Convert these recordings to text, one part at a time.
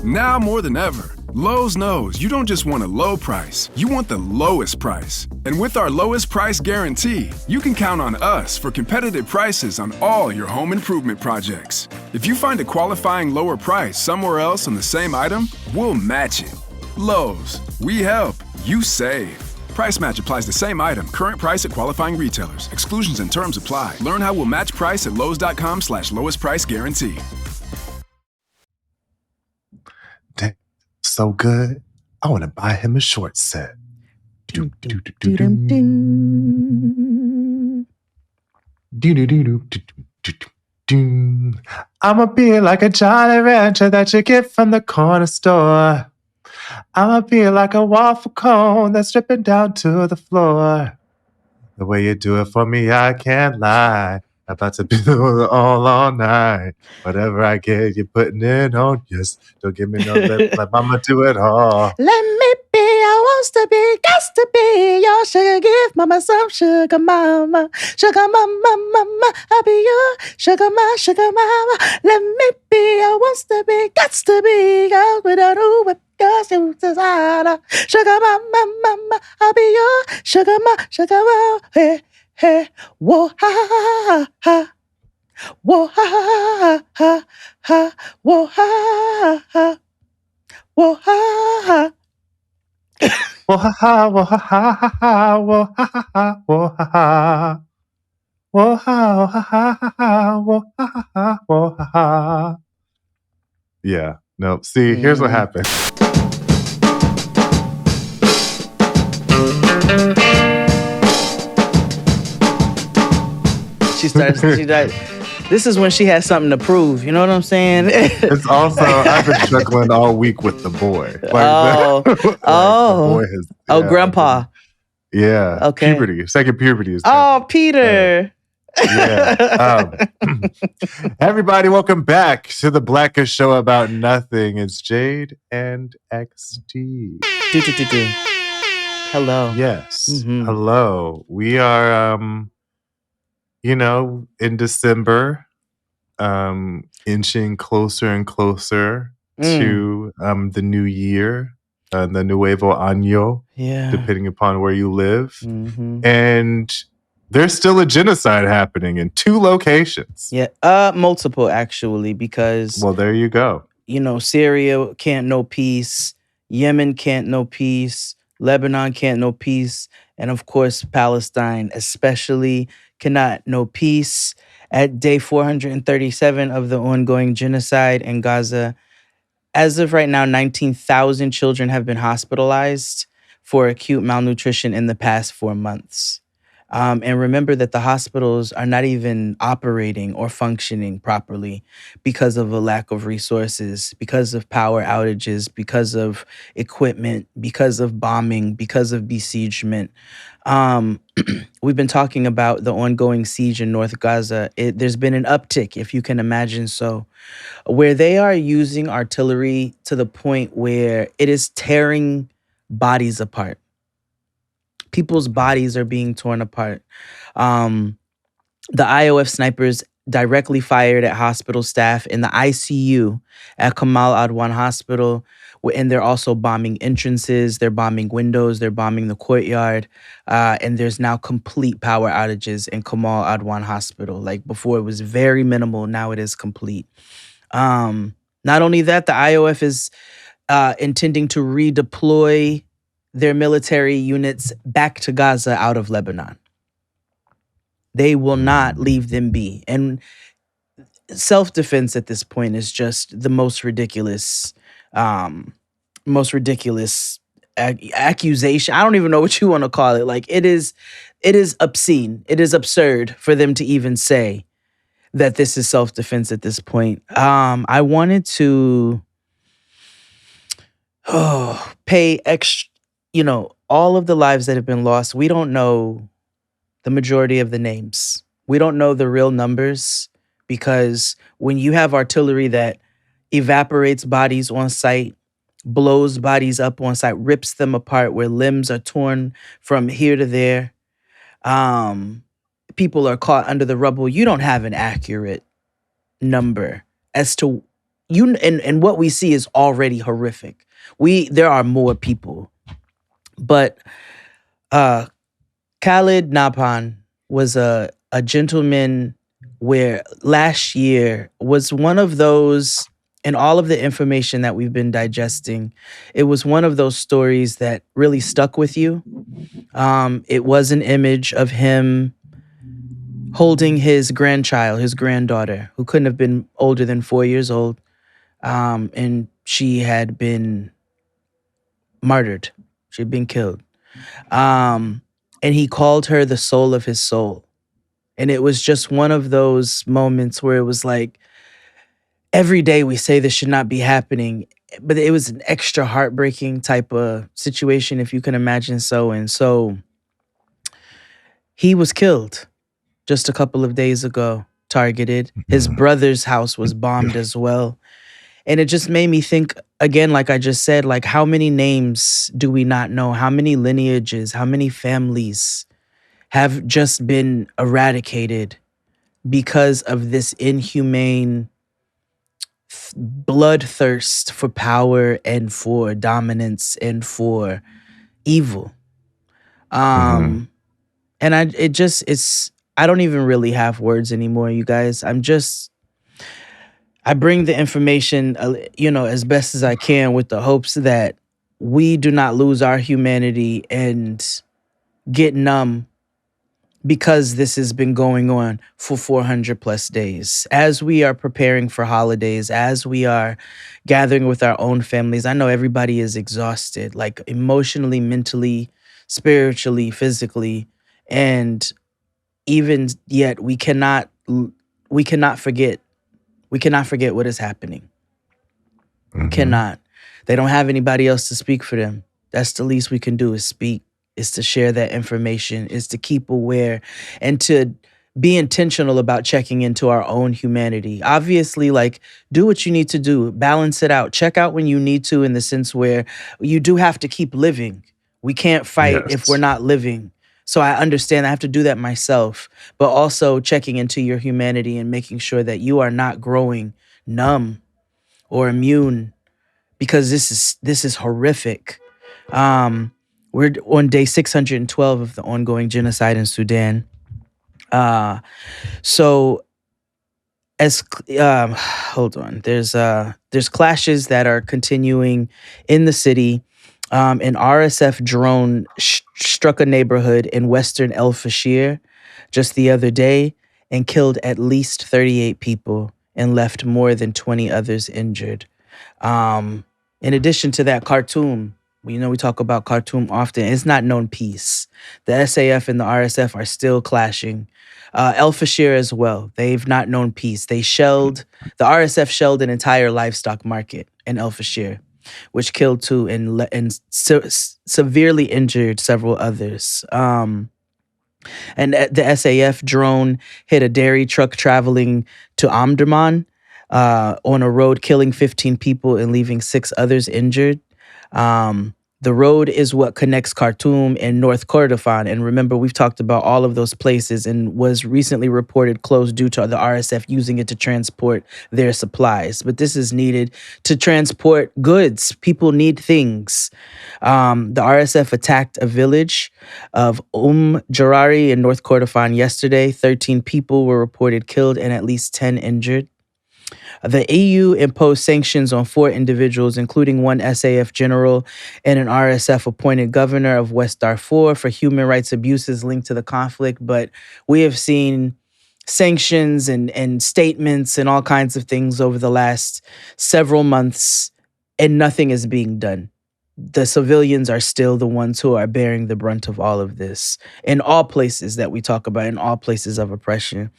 Now more than ever, Lowe's knows you don't just want a low price, you want the lowest price. And with our lowest price guarantee, you can count on us for competitive prices on all your home improvement projects. If you find a qualifying lower price somewhere else on the same item, we'll match it. Lowe's, we help, you save. Price match applies the same item, current price at qualifying retailers. Exclusions and terms apply. Learn how we'll match price at lowes.com/lowest price guarantee. Damn, so good. I want to buy him a short set. I'ma be like a Jolly Rancher that you get from the corner store. I'ma be like a waffle cone that's dripping down to the floor. The way you do it for me, I can't lie. About to be all night. Whatever I get, you're putting it on. Yes, don't give me no lip. Let mama do it all. Let me be, I wants to be, got to be your sugar. Give mama some sugar, mama. Sugar mama, mama. I'll be your sugar mama. Let me be, I wants to be, got to be. Girl without a whip, girls you desire. Sugar mama, mama. I'll be your sugar mama. Hey. Hey, whoa, ha, ha, ha, ha. Whoa, ha, ha, ha, ha. Whoa, ha, ha, ha. Whoa, ha, ha. Whoa, ha, ha, whoa, ha, ha, ha, ha. Whoa, ha, ha, ha, whoa, ha, ha. Whoa, ha, ha, ha, ha, whoa, ha, ha, whoa, ha, ha. Yeah, no, see, here's what happened. She this is when she has something to prove. You know what I'm saying? It's also, I've been struggling all week with the boy. The boy has, grandpa. Yeah. Okay. Puberty. Second puberty is Peter. Yeah. Everybody, welcome back to the Blackest Show About Nothing. It's Jade and XD. Hello. Yes. Mm-hmm. Hello. We are in December, inching closer and closer to the new year, the Nuevo Año, depending upon where you live. Mm-hmm. And there's still a genocide happening in 2 locations. Yeah, multiple actually, because... Well, there you go. Syria can't know peace, Yemen can't know peace, Lebanon can't know peace, and of course, Palestine especially cannot know peace. At day 437 of the ongoing genocide in Gaza, as of right now, 19,000 children have been hospitalized for acute malnutrition in the past 4 months. And remember that the hospitals are not even operating or functioning properly because of a lack of resources, because of power outages, because of equipment, because of bombing, because of besiegement. We've been talking about the ongoing siege in North Gaza. There's been an uptick, if you can imagine so, where they are using artillery to the point where it is tearing bodies apart. People's bodies are being torn apart. The IOF snipers directly fired at hospital staff in the ICU at Kamal Adwan Hospital. And they're also bombing entrances. They're bombing windows. They're bombing the courtyard. And there's now complete power outages in Kamal Adwan Hospital. Like before, it was very minimal. Now it is complete. Not only that, the IOF is intending to redeploy their military units back to Gaza out of Lebanon. They will not leave them be. And self-defense at this point is just the most ridiculous accusation. I don't even know what you want to call it. Like it is obscene. It is absurd for them to even say that this is self-defense at this point. I wanted to pay extra, all of the lives that have been lost. We don't know the majority of the names. We don't know the real numbers, because when you have artillery that evaporates bodies on site, blows bodies up on site, rips them apart where limbs are torn from here to there, people are caught under the rubble, you don't have an accurate number as to, and what we see is already horrific. There are more people, but uh Khalid Napan was a gentleman where last year was one of those, and all of the information that we've been digesting, it was one of those stories that really stuck with you. It was an image of him holding his grandchild, his granddaughter, who couldn't have been older than 4 years old, and she had been martyred. She had been killed. Um, and he called her the soul of his soul. And it was just one of those moments where it was like, every day we say this should not be happening, but it was an extra heartbreaking type of situation, if you can imagine. So he was killed just a couple of days ago, targeted. His brother's house was bombed as well. And it just made me think again, like I just said, like how many names do we not know? How many lineages, how many families have just been eradicated because of this inhumane bloodthirst for power and for dominance and for evil. Um and I don't even really have words anymore, you guys. I bring the information, as best as I can with the hopes that we do not lose our humanity and get numb because this has been going on for 400 plus days. As we are preparing for holidays, as we are gathering with our own families, I know everybody is exhausted, like emotionally, mentally, spiritually, physically, and even yet we cannot forget. We cannot forget what is happening. Cannot. They don't have anybody else to speak for them. That's the least we can do, is speak, is to share that information, is to keep aware, and to be intentional about checking into our own humanity. Obviously, like, do what you need to do, balance it out, check out when you need to, in the sense where you do have to keep living. We can't fight if we're not living. So I understand I have to do that myself, but also checking into your humanity and making sure that you are not growing numb or immune, because this is horrific. We're on day 612 of the ongoing genocide in Sudan. So as hold on, there's clashes that are continuing in the city. An RSF drone struck a neighborhood in western El Fashir just the other day and killed at least 38 people and left more than 20 others injured. In addition to that, Khartoum, we talk about Khartoum often. It's not known peace. The SAF and the RSF are still clashing. El Fashir as well. They've not known peace. The RSF shelled an entire livestock market in El Fashir, which killed 2 and severely injured several others. And the SAF drone hit a dairy truck traveling to Omdurman on a road, killing 15 people and leaving 6 others injured. The road is what connects Khartoum and North Kordofan. And remember, we've talked about all of those places, and was recently reported closed due to the RSF using it to transport their supplies. But this is needed to transport goods. People need things. The RSF attacked a village of Jarari in North Kordofan yesterday. 13 people were reported killed and at least 10 injured. The EU imposed sanctions on 4 individuals, including 1 SAF general and an RSF appointed governor of West Darfur, for human rights abuses linked to the conflict. But we have seen sanctions and statements and all kinds of things over the last several months, and nothing is being done. The civilians are still the ones who are bearing the brunt of all of this in all places that we talk about, in all places of oppression.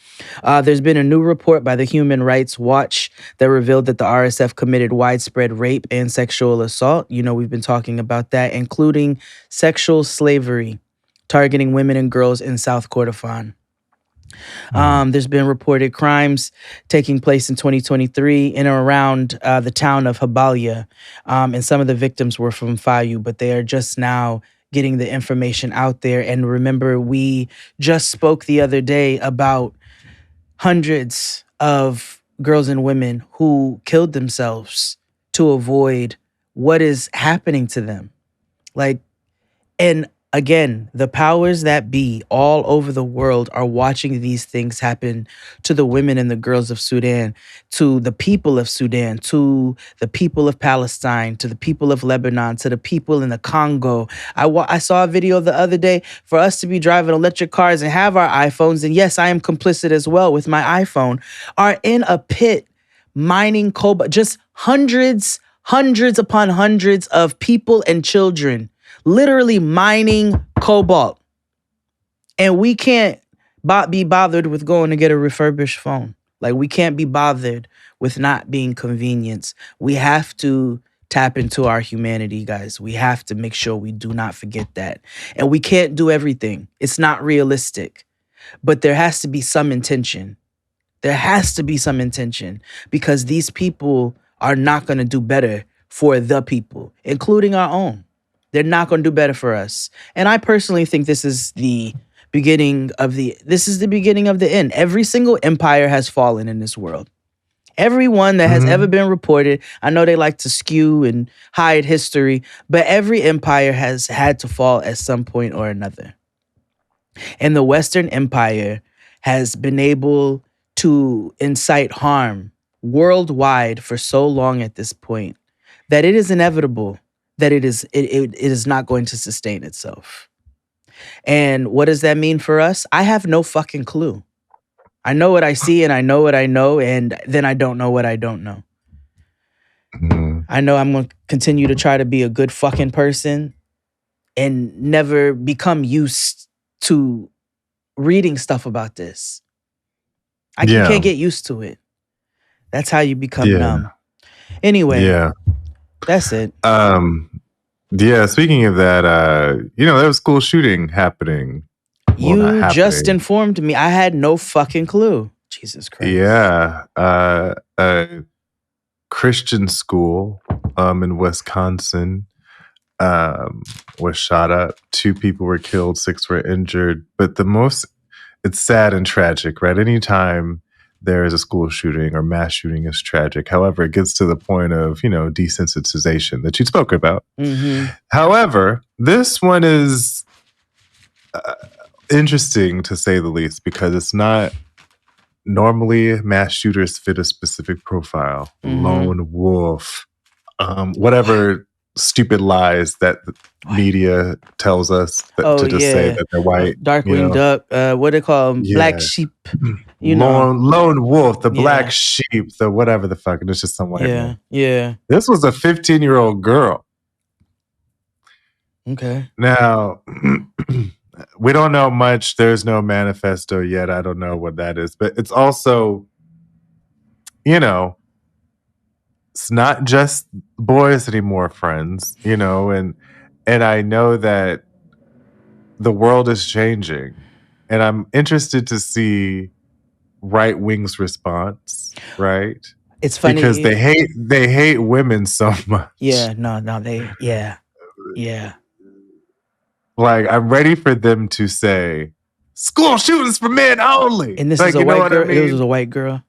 There's been a new report by the Human Rights Watch that revealed that the RSF committed widespread rape and sexual assault. We've been talking about that, including sexual slavery, targeting women and girls in South Kordofan. There's been reported crimes taking place in 2023 in and around the town of Habalia. And some of the victims were from Fayu, but they are just now getting the information out there. And remember, we just spoke the other day about hundreds of girls and women who killed themselves to avoid what is happening to them. Like, and again, the powers that be all over the world are watching these things happen to the women and the girls of Sudan, to the people of Sudan, to the people of Palestine, to the people of Lebanon, to the people in the Congo. I saw a video the other day for us to be driving electric cars and have our iPhones, and yes, I am complicit as well with my iPhone, are in a pit mining cobalt, just hundreds upon hundreds of people and children literally mining cobalt. And we can't be bothered with going to get a refurbished phone. Like, we can't be bothered with not being convenienced. We have to tap into our humanity, guys. We have to make sure we do not forget that. And we can't do everything. It's not realistic. But there has to be some intention. There has to be some intention, because these people are not going to do better for the people, including our own. They're not going to do better for us. And I personally think this is the beginning of the end. Every single empire has fallen in this world. Everyone that has ever been reported, I know they like to skew and hide history, but every empire has had to fall at some point or another. And the Western Empire has been able to incite harm worldwide for so long at this point that it is inevitable that it is not going to sustain itself. And what does that mean for us? I have no fucking clue. I know what I see and I know what I know, and then I don't know what I don't know. I know I'm going to continue to try to be a good fucking person and never become used to reading stuff about this. You can't get used to it. That's how you become numb. Anyway, that's it. Speaking of that, there was a school shooting happening. You just informed me. I had no fucking clue. Jesus Christ. Yeah. A Christian school in Wisconsin was shot up. 2 people were killed, 6 were injured. But it's sad and tragic, right? Anytime there is a school shooting or mass shooting is tragic. However, it gets to the point of, desensitization that you spoke about. However, this one is interesting to say the least, because it's not normally mass shooters fit a specific profile. Lone wolf, whatever stupid lies that the media tells us say that they're white. Darkwing Duck, what they call them? Black sheep. Lone wolf, the black sheep, the whatever the fuck. And it's just some white man. Yeah. This was a 15-year-old girl. Okay. Now, we don't know much. There's no manifesto yet. I don't know what that is. But it's also, it's not just boys anymore, friends, and I know that the world is changing, and I'm interested to see right wing's response, right? It's funny because they hate women so much. Yeah. Like, I'm ready for them to say, school shootings for men only. And this is a white girl. This was a white girl.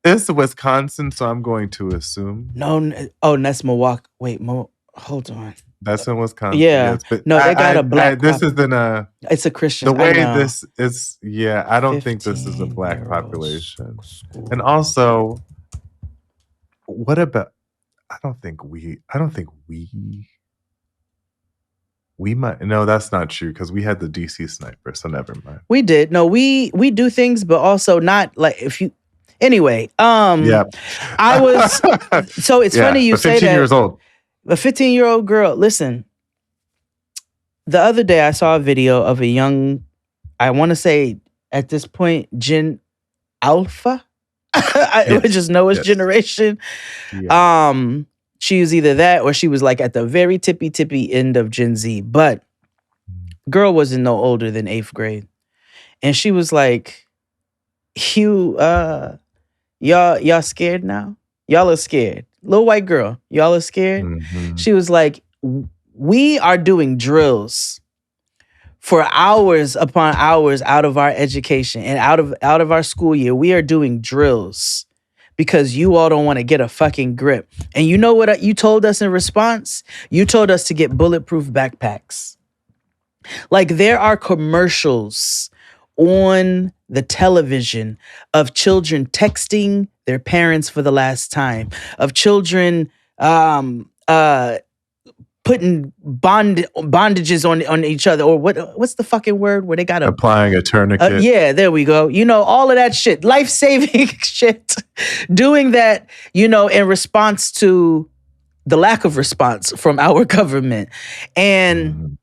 It's Wisconsin, so I'm going to assume. No, that's Milwaukee. Wait, hold on. That's in Wisconsin. Yeah. Yes, but no, they got a black. This isn't a. It's a Christian. The way this is, I don't think this is a black population. And also, what about? I don't think we might. No, that's not true, because we had the DC sniper, so never mind. We did. No, we do things, but also not like if you. Anyway, yeah. I was. So it's funny you say that. 15 years old. A 15-year-old girl. Listen, the other day I saw a video of a young, I want to say at this point, Gen Alpha. I just know it's generation. Yeah. She was either that or she was like at the very tippy end of Gen Z. But girl wasn't no older than 8th grade. And she was like, y'all scared now? Y'all are scared. Little white girl, y'all are scared? She was like, we are doing drills for hours upon hours out of our education and out of our school year. We are doing drills because you all don't want to get a fucking grip. And you know what you told us in response? You told us to get bulletproof backpacks. Like, there are commercials on the television of children texting their parents for the last time, of children putting bondages on each other, or what's the fucking word where they got applying a tourniquet. Yeah, there we go. You know, all of that shit, life-saving shit, doing that, you know, in response to the lack of response from our government. And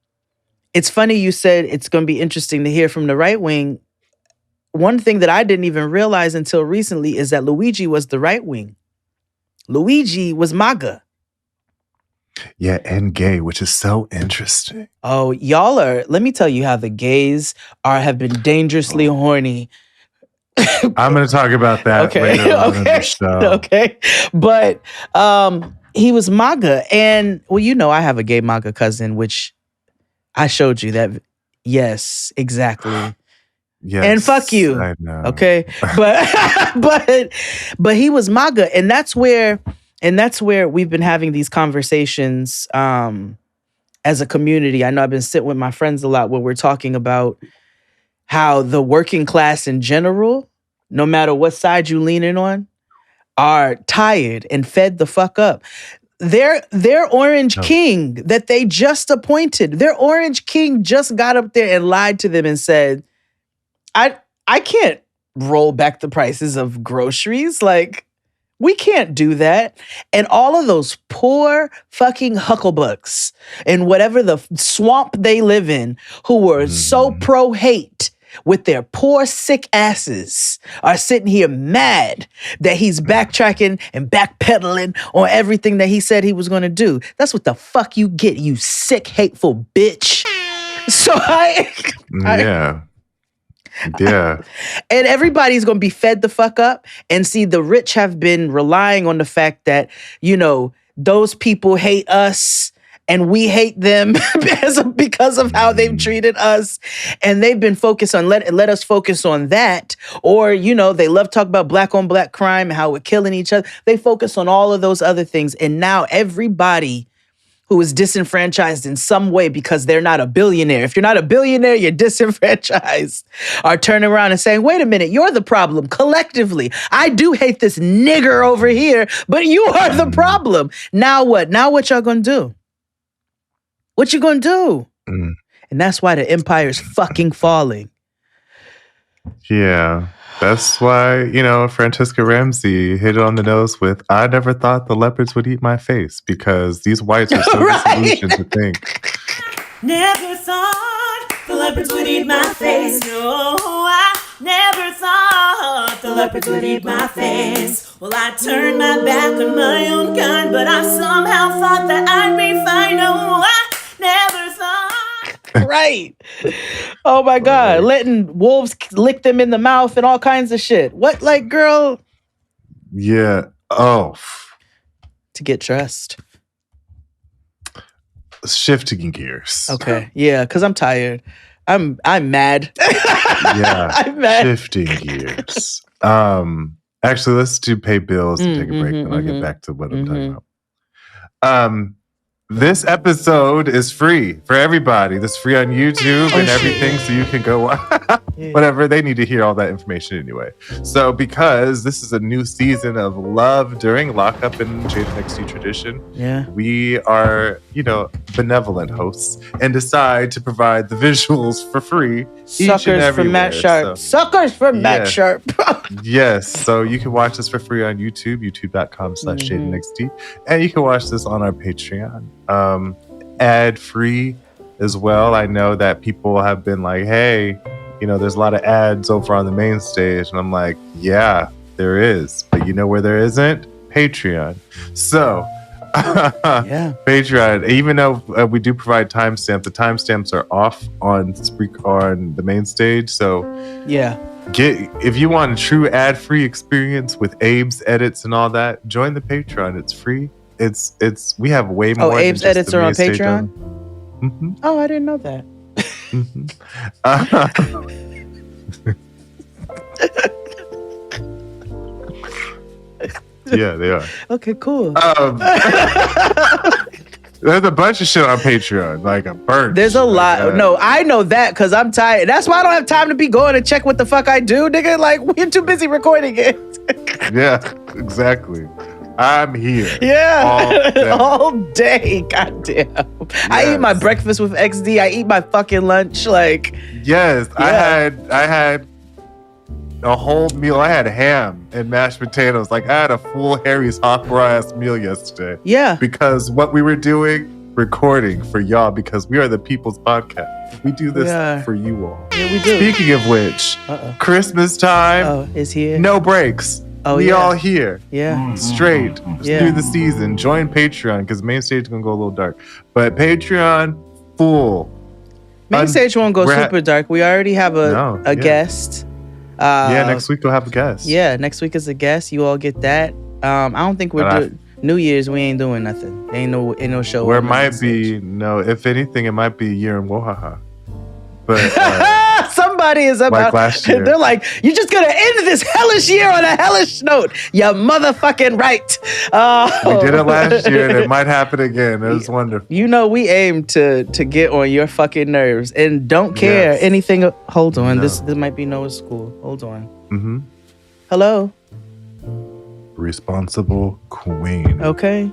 it's funny you said it's going to be interesting to hear from the right wing. One thing that I didn't even realize until recently is that Luigi was the right wing. Luigi was MAGA. Yeah, and gay, which is so interesting. Oh, y'all are, let me tell you how the gays have been dangerously horny. I'm going to talk about that later on in the show. Okay. But he was MAGA. And, well, you know, I have a gay MAGA cousin, which I showed you that. Yes, exactly. Yes, and fuck you. I know. Okay. But he was MAGA. And that's where we've been having these conversations as a community. I know I've been sitting with my friends a lot where we're talking about how the working class in general, no matter what side you leaning on, are tired and fed the fuck up. Their orange king that they just appointed, their orange king just got up there and lied to them and said, I can't roll back the prices of groceries. Like, we can't do that. And all of those poor fucking hucklebucks in whatever the swamp they live in, who were so pro-hate with their poor sick asses, are sitting here mad that he's backtracking and backpedaling on everything that he said he was going to do. That's what the fuck you get, you sick, hateful bitch. So Yeah. And everybody's going to be fed the fuck up. And see, the rich have been relying on the fact that, you know, those people hate us and we hate them because of how they've treated us. And they've been focused on, let us focus on that. Or, you know, they love to talk about black on black crime and how we're killing each other. They focus on all of those other things. And now everybody who is disenfranchised in some way because they're not a billionaire. If you're not a billionaire, you're disenfranchised. Are turning around and saying, wait a minute, you're the problem collectively. I do hate this nigger over here, but you are the problem. Now what? Now what y'all gonna do? What you gonna do? And that's why the empire's fucking falling. Yeah. That's why, you know, Francesca Ramsey hit it on the nose with, I never thought the leopards would eat my face, because these whites are so disillusioned to think. Never thought the leopards would eat my face. No, I never thought the leopards would eat my face. Well, I turned my back on my own kind, but I somehow thought that I'd be fine. No, I never thought. Right. Oh my God. Letting wolves lick them in the mouth and all kinds of shit. What, like, girl? Yeah. Oh. To get trust. Shifting gears. Okay. Yeah, because I'm tired. I'm mad. Yeah. I'm mad. Shifting gears. Actually, let's pay bills and take a break, and I'll get back to what I'm talking about. This episode is free for everybody. This is free on YouTube and everything, so you can go whatever. They need to hear all that information anyway. So because this is a new season of Love During Lockup in Jada NXT tradition, we are, you know, benevolent hosts and decide to provide the visuals for free. Suckers from Matt Sharp. Suckers from Matt Sharp. Yes. So you can watch this for free on YouTube, youtube.com/Jada NXT. And you can watch this on our Patreon. Ad free as well. I know that people have been like, hey, you know, there's a lot of ads over on the main stage, and I'm like, yeah, there is, but you know where there isn't? Patreon. So Patreon, even though we do provide timestamps, the timestamps are off on the main stage. So if you want a true ad-free experience with Abe's edits and all that, join the Patreon. It's free. It's we have way more. Oh, Abe's edits are on Patreon? Mm-hmm. Oh, I didn't know that. Yeah, they are. Okay, cool. There's a bunch of shit on Patreon, like a bunch. There's a lot. No, I know that because I'm tired. That's why I don't have time to be going to check what the fuck I do, nigga. Like, we're too busy recording it. Yeah, exactly. I'm here. Yeah. All day. Goddamn. Yes. I eat my breakfast with XD. I eat my fucking lunch. Like, yes, yeah. I had a whole meal. I had ham and mashed potatoes. Like, I had a full Harry's hot ass meal yesterday. Yeah. Because what we were doing, recording for y'all, because we are the People's Podcast. We do this for you all. Yeah, we do. Speaking of which, Christmas time is here. No breaks. We all here. Yeah. Straight through the season. Join Patreon because main stage is going to go a little dark. But Patreon, full. Main stage won't go super dark. We already have a guest. Next week we'll have a guest. Yeah, next week is a guest. You all get that. I don't think we're doing New Year's. We ain't doing nothing. Ain't no show. Where it might be if anything, it might be a year in Wohaha. But somebody is about. Like last year. They're like, you're just gonna end this hellish year on a hellish note. You're motherfucking right. We did it last year, and it might happen again. It was wonderful. You know, we aim to get on your fucking nerves and don't care anything. Hold on, this might be Noah's school. Hold on. Mm-hmm. Hello. Responsible queen. Okay.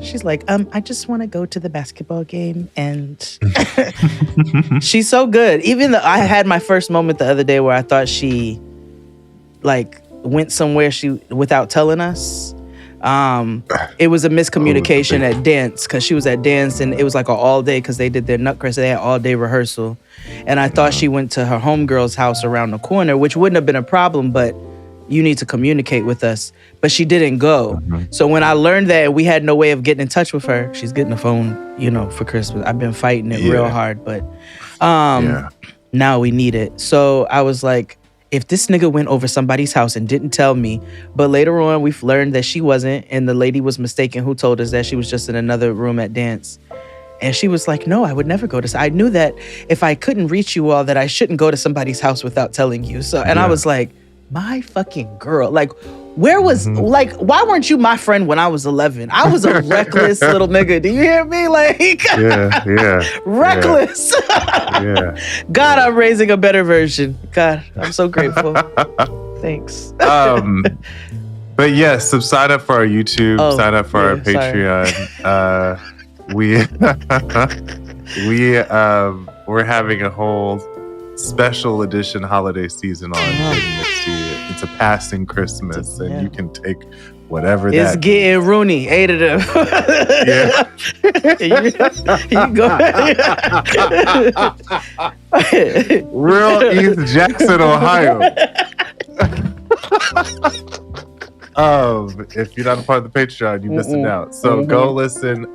She's like, I just want to go to the basketball game, and she's so good. Even though I had my first moment the other day where I thought she like went somewhere without telling us. It was a miscommunication at dance because she was at dance and it was like an all day because they did their Nutcracker. They had all day rehearsal, and I thought she went to her homegirl's house around the corner, which wouldn't have been a problem, but you need to communicate with us. But she didn't go. So when I learned that we had no way of getting in touch with her, she's getting a phone, for Christmas. I've been fighting it real hard, but now we need it. So I was like, if this nigga went over somebody's house and didn't tell me, but later on we've learned that she wasn't, and the lady was mistaken who told us that she was just in another room at dance. And she was like, no, I would never go to. I knew that if I couldn't reach you all, that I shouldn't go to somebody's house without telling you. So, and I was like, my fucking girl. Like, where was, like, why weren't you my friend when I was 11? I was a reckless little nigga. Do you hear me? Like, reckless. God, I'm raising a better version. God, I'm so grateful. Thanks. But yes, sign up for our YouTube, sign up for our Patreon. We're having a whole special edition holiday season on next year. It's a passing Christmas, and you can take whatever it's getting Rooney, 8 of them. You go. Real East Jackson, Ohio. If you're not a part of the Patreon, you're missing out. So go listen.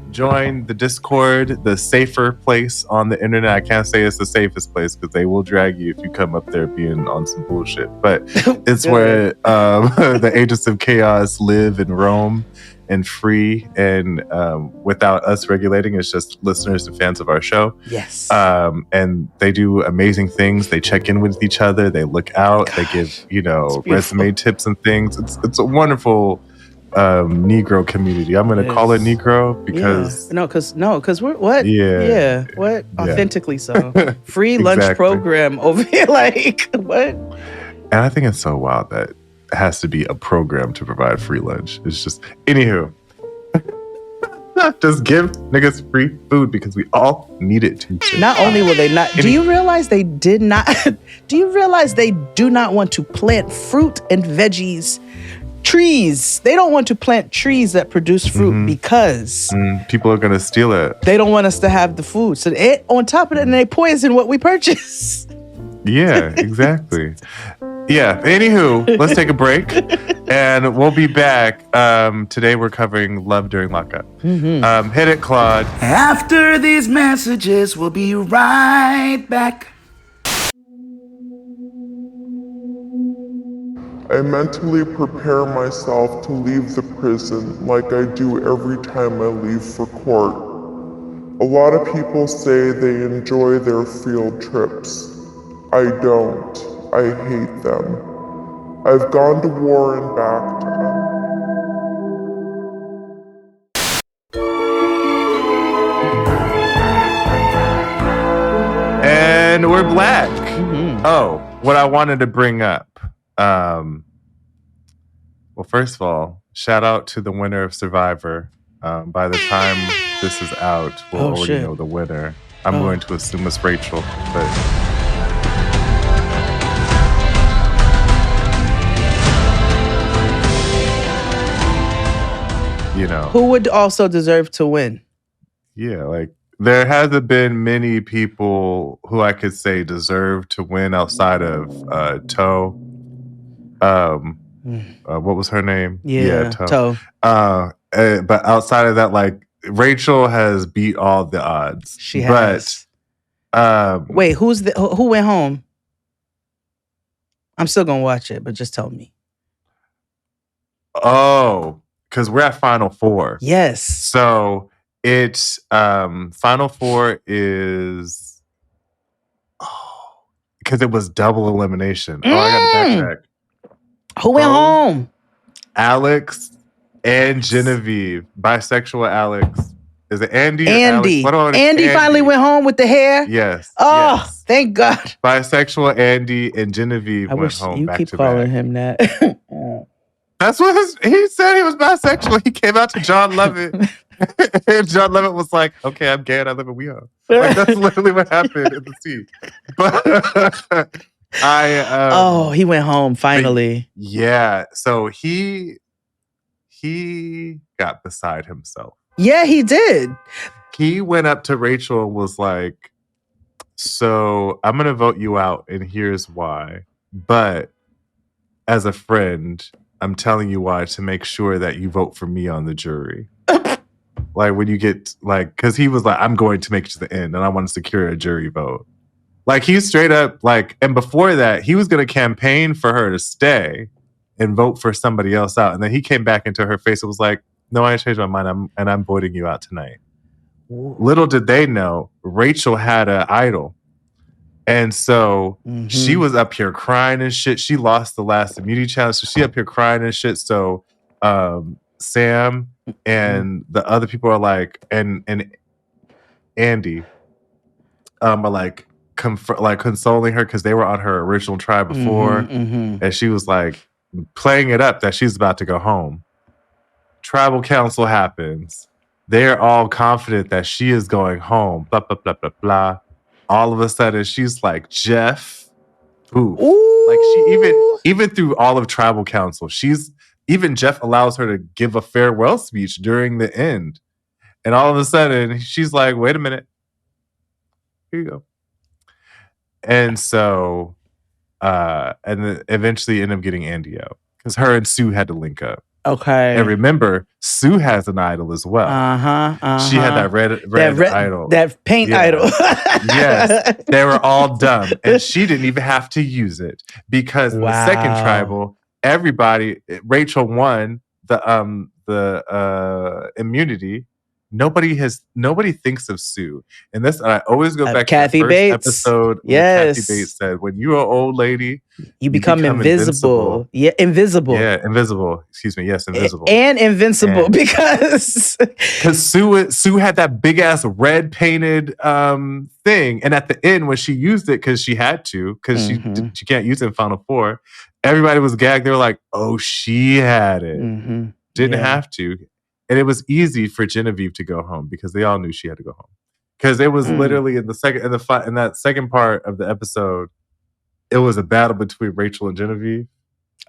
Join the Discord, the safer place on the internet. I can't say it's the safest place because they will drag you if you come up there being on some bullshit. But it's where the agents of chaos live and roam and free, and without us regulating. It's just listeners and fans of our show. Yes. And they do amazing things. They check in with each other. They look out. They give resume tips and things. It's a wonderful Negro community. I'm gonna call it Negro because because we're what? What? Authentically so. Free lunch program over here. Like what? And I think it's so wild that it has to be a program to provide free lunch. It's just anywho. Just give niggas free food because we all need it to. Not only will they not, do you realize they did not? Do you realize they do not want to plant fruit and veggies? Trees. They don't want to plant trees that produce fruit because people are going to steal it. They don't want us to have the food. So on top of that, they poison what we purchase. Yeah, exactly. Yeah. Anywho, let's take a break and we'll be back. Today we're covering Love During Lockup. Hit it, Claude. After these messages, we'll be right back. I mentally prepare myself to leave the prison like I do every time I leave for court. A lot of people say they enjoy their field trips. I don't. I hate them. I've gone to war and back to And we're back. Oh, what I wanted to bring up. Well, first of all, shout out to the winner of Survivor. By the time this is out, we'll already know the winner. I'm going to assume it's Rachel, but you know, who would also deserve to win? Yeah, like there hasn't been many people who I could say deserve to win outside of Toe. What was her name? Yeah, Toe. But outside of that, like Rachel has beat all the odds. She has. Wait, who went home? I'm still gonna watch it, but just tell me. Oh, because we're at Final Four. Yes. So it's Final Four is because it was double elimination. Oh, I got to backtrack. Who went home? Alex and Genevieve. Bisexual Alex. Is it Andy? Andy. Andy finally went home with the hair? Yes. Oh, yes. Thank God. Bisexual Andy and Genevieve went home back to back. You keep calling him that. That's what he said. He was bisexual. He came out to John Lovett. And John Lovett was like, okay, I'm gay and I live in WeHo. Like, that's literally what happened in the scene. But he went home finally. Yeah. So he got beside himself. Yeah, he did. He went up to Rachel and was like, so I'm going to vote you out and here's why. But as a friend, I'm telling you why to make sure that you vote for me on the jury. Like when you get like, because he was like, I'm going to make it to the end and I want to secure a jury vote. Like he's straight up like, and before that, he was going to campaign for her to stay and vote for somebody else out. And then he came back into her face and was like, no, I changed my mind. I'm voting you out tonight. Little did they know, Rachel had an idol. And so she was up here crying and shit. She lost the last immunity challenge. So she up here crying and shit. So Sam and the other people are like, and Andy are like, consoling her because they were on her original tribe before. And she was like playing it up that she's about to go home. Tribal council happens. They're all confident that she is going home. Blah, blah, blah, blah, blah. All of a sudden, she's like, Jeff. Ooh. Like she even through all of tribal council, even Jeff allows her to give a farewell speech during the end. And all of a sudden, she's like, wait a minute. Here you go. And so, and then eventually end up getting Andy out. Because her and Sue had to link up. Okay. And remember, Sue has an idol as well. She had that red idol. That paint idol. Yes. They were all dumb. And she didn't even have to use it. Because in the second tribal, Rachel won the immunity. Nobody thinks of Sue. And this, I always go back Kathy to the first Bates. episode where Kathy Bates said, when you're an old lady, you become invisible. Yeah, invisible. Yeah, invisible. Excuse me. Yes, invisible. And invincible because Sue had that big ass red painted thing. And at the end when she used it, because she had to, because she can't use it in Final Four, everybody was gagged. They were like, oh, she had it. Didn't have to. And it was easy for Genevieve to go home because they all knew she had to go home. Because it was literally in that second part of the episode, it was a battle between Rachel and Genevieve.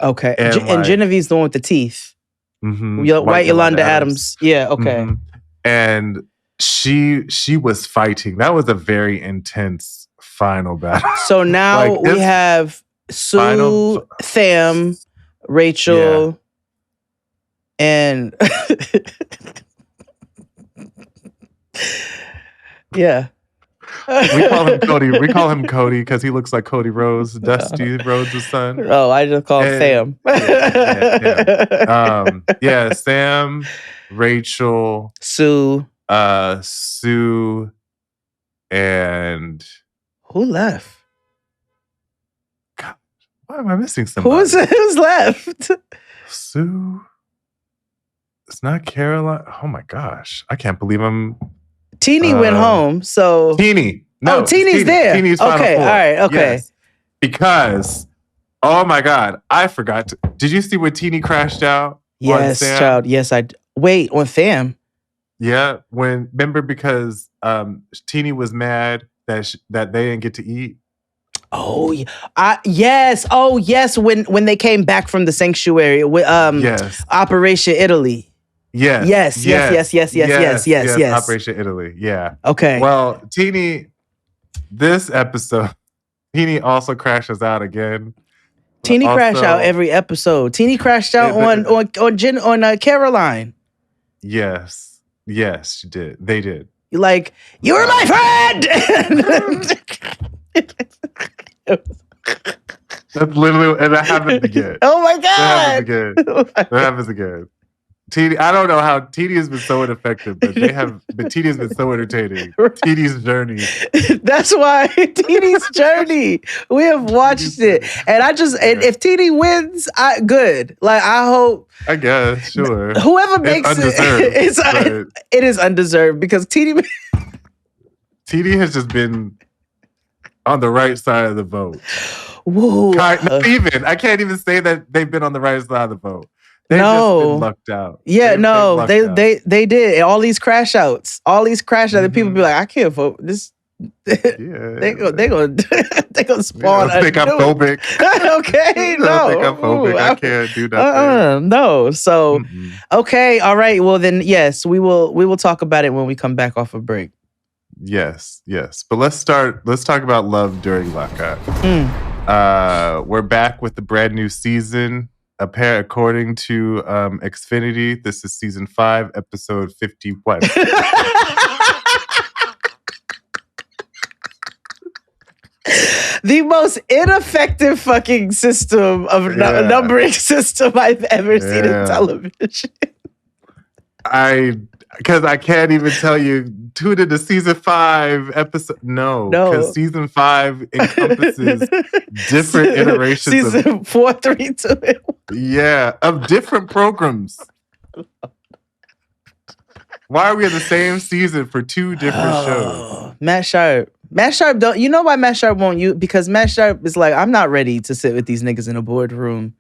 Okay. And Genevieve's the one with the teeth. White Yolanda Adams. Yeah, okay. And she was fighting. That was a very intense final battle. So now we have Sue, Sam, Rachel, and yeah. We call him Cody. We call him Cody because he looks like Cody Rhodes, Dusty Rhodes' son. Oh, I just call him Sam. Sam, Rachel, Sue, Sue and Who left? God, why am I missing somebody? Who's left? Sue. It's not Caroline. Oh my gosh. I can't believe I'm Teeny went home, so Teeny. No, Teeny's there. Teeny's Final Okay, Four. all right, okay. Yes. Because, oh my God, I forgot. Did you see when Teeny crashed out? Yes, on Sam? child. Yes, wait on Sam. Yeah, remember because Teeny was mad that they didn't get to eat. Oh, yes. Oh, yes. When they came back from the sanctuary with Yes. Operation Italy. Yes. Yes. Operation Italy. Yeah. Okay. Well, Teeny, this episode, Teeny also crashes out again. Teeny crashed out every episode. Teeny crashed out on Caroline. Yes, she did. They did. You're like, you were my friend. That's literally, and that happens again. Oh my God. That happens again. Teeny, I don't know how Teeny has been so ineffective, but Teeny has been so entertaining. Teeny's journey. That's why Teeny's journey. We have watched it, and and if Teeny wins, good. Like I hope. I guess, sure. Whoever makes it is undeserved because Teeny has just been on the right side of the vote. Whoa. Not even. I can't even say that they've been on the right side of the vote. They've just been lucked out. Yeah, they did. All these crash outs. And people be like, I can't vote. This they gonna spawn. I think I'm phobic. Okay, no. I think I'm phobic. I can't do nothing. No. So okay, all right. Well then, yes, we will talk about it when we come back off a break. Yes. But let's talk about love during Lockup. We're back with the brand new season. According to Xfinity, this is season 5, episode 51. The most ineffective fucking system of numbering system I've ever seen in television. Because I can't even tell you, tune into season 5 episode. No, because season 5 encompasses different iterations season 4, 3, 2. Yeah, of different programs. Why are we in the same season for 2 different shows? Matt Sharp don't. You know why Matt Sharp won't you? Because Matt Sharp is like, I'm not ready to sit with these niggas in a boardroom.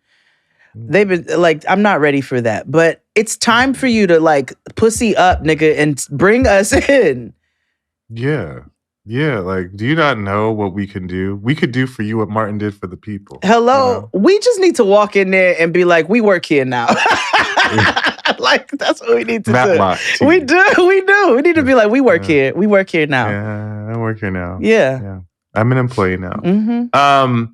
They've been like, I'm not ready for that. But it's time for you to like pussy up, nigga, and bring us in. Yeah. Like, do you not know what we can do? We could do for you what Martin did for the people. Hello. You know? We just need to walk in there and be like, we work here now. Like, that's what we need to do. We do. We need to be like, we work here. We work here now. Yeah, I work here now. Yeah. I'm an employee now. Mm-hmm.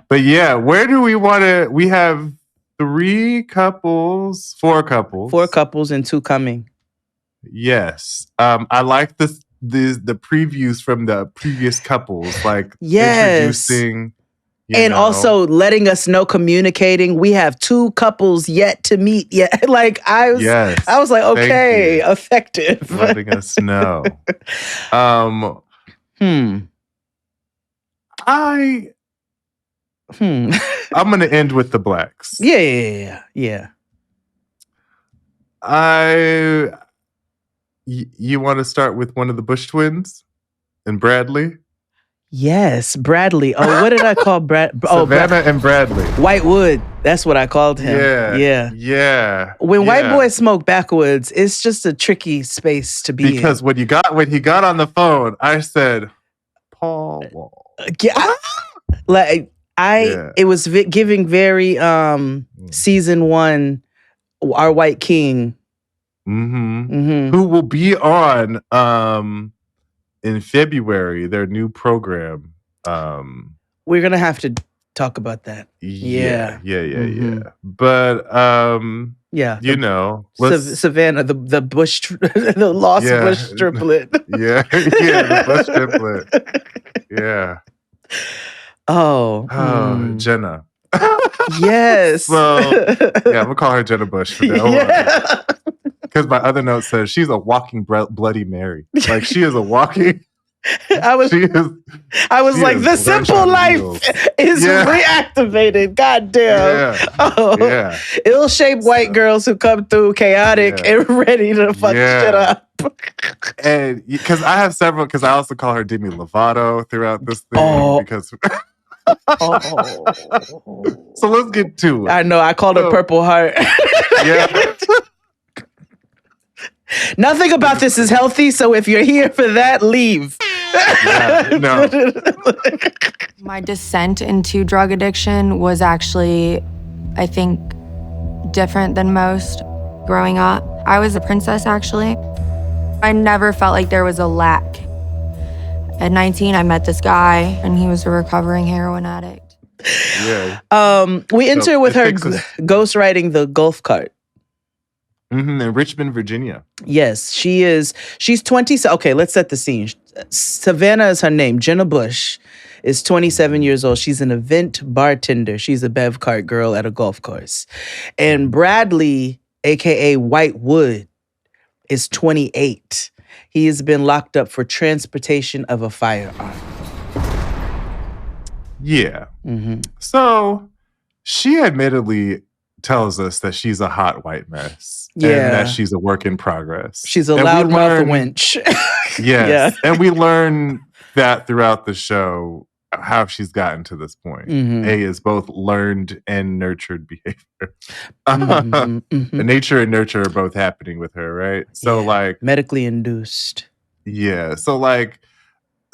But yeah, where do we want to? We have 4 couples. 4 couples and 2 coming. Yes. I like the previews from the previous couples, like introducing. And also letting us know, communicating. We have 2 couples yet to meet. Yet, like I was like, okay, effective. Letting us know. I'm gonna end with the blacks. Yeah. You want to start with one of the Bush twins and Bradley? Yes, Bradley. Oh, what did I call Brad? Savannah and Bradley. Whitewood. That's what I called him. Yeah. When white boys smoke backwoods, it's just a tricky space to be because in. when he got on the phone, I said, Paul Wall. It was giving very season 1, our white king. Who will be on in February, their new program. We're gonna have to talk about that. Yeah. But you know, Savannah, the Bush, the lost Bush triplet. The Bush triplet. Yeah. Jenna. Yes. So I'm gonna call her Jenna Bush for now. Because my other note says she's a walking Bloody Mary. Like she is a walking. I was She is. like, the simple life is reactivated. God damn. Yeah. Ill-shaped white girls who come through chaotic and ready to fuck shit up. And because I have several, because I also call her Demi Lovato throughout this thing. Because so let's get to it. I know. I called her Purple Heart. Yeah. Nothing about this is healthy, so if you're here for that, leave. No. My descent into drug addiction was actually, I think, different than most growing up. I was a princess, actually. I never felt like there was a lack. At 19, I met this guy, and he was a recovering heroin addict. Yeah. We enter with her ghostwriting the golf cart. In Richmond, Virginia. Yes, she is. She's 20. Okay, let's set the scene. Savannah is her name. Jenna Bush is 27 years old. She's an event bartender. She's a bev cart girl at a golf course. And Bradley, a.k.a. White Wood, is 28. He has been locked up for transportation of a firearm. Yeah. So she admittedly tells us that she's a hot white mess. Yeah. And that she's a work in progress. She's a loudmouth wench. Yes. Yeah. And we learn that throughout the show, how she's gotten to this point. A is both learned and nurtured behavior. Nature and nurture are both happening with her, right? So like medically induced. Yeah. So like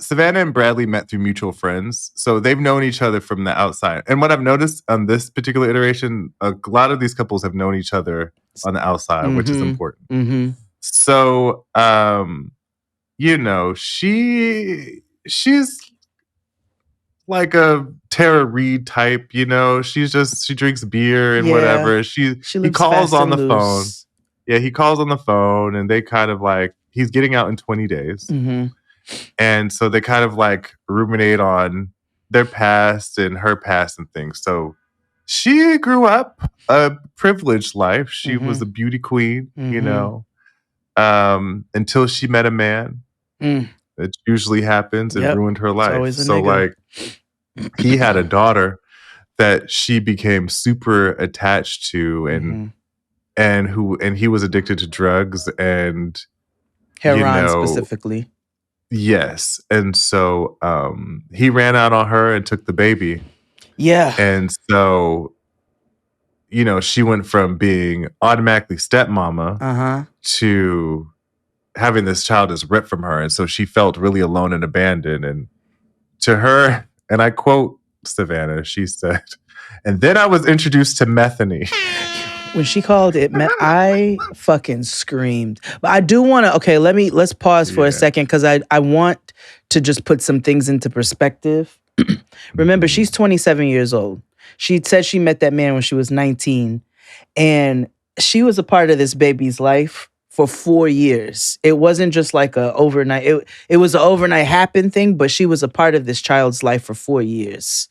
Savannah and Bradley met through mutual friends. So they've known each other from the outside. And what I've noticed on this particular iteration, a lot of these couples have known each other on the outside, which is important. So, you know, she's like a Tara Reid type, you know, she drinks beer and whatever. He calls on the phone. Yeah, he calls on the phone and they kind of like, he's getting out in 20 days. And so they kind of like ruminate on their past and her past and things. So she grew up a privileged life. She was a beauty queen, you know, until she met a man. It usually happens and ruined her life. So like he had a daughter that she became super attached to and he was addicted to drugs and heroin specifically. Yes. And so he ran out on her and took the baby. Yeah. And so, you know, she went from being automatically stepmama to having this child just ripped from her. And so she felt really alone and abandoned. And to her, and I quote Savannah, she said, "And then I was introduced to methany." When she called it, I fucking screamed. But I do want to, let's pause for a second because I want to just put some things into perspective. Remember, she's 27 years old. She said she met that man when she was 19. And she was a part of this baby's life for 4 years. It wasn't just like a overnight, it was an overnight happen thing, but she was a part of this child's life for 4 years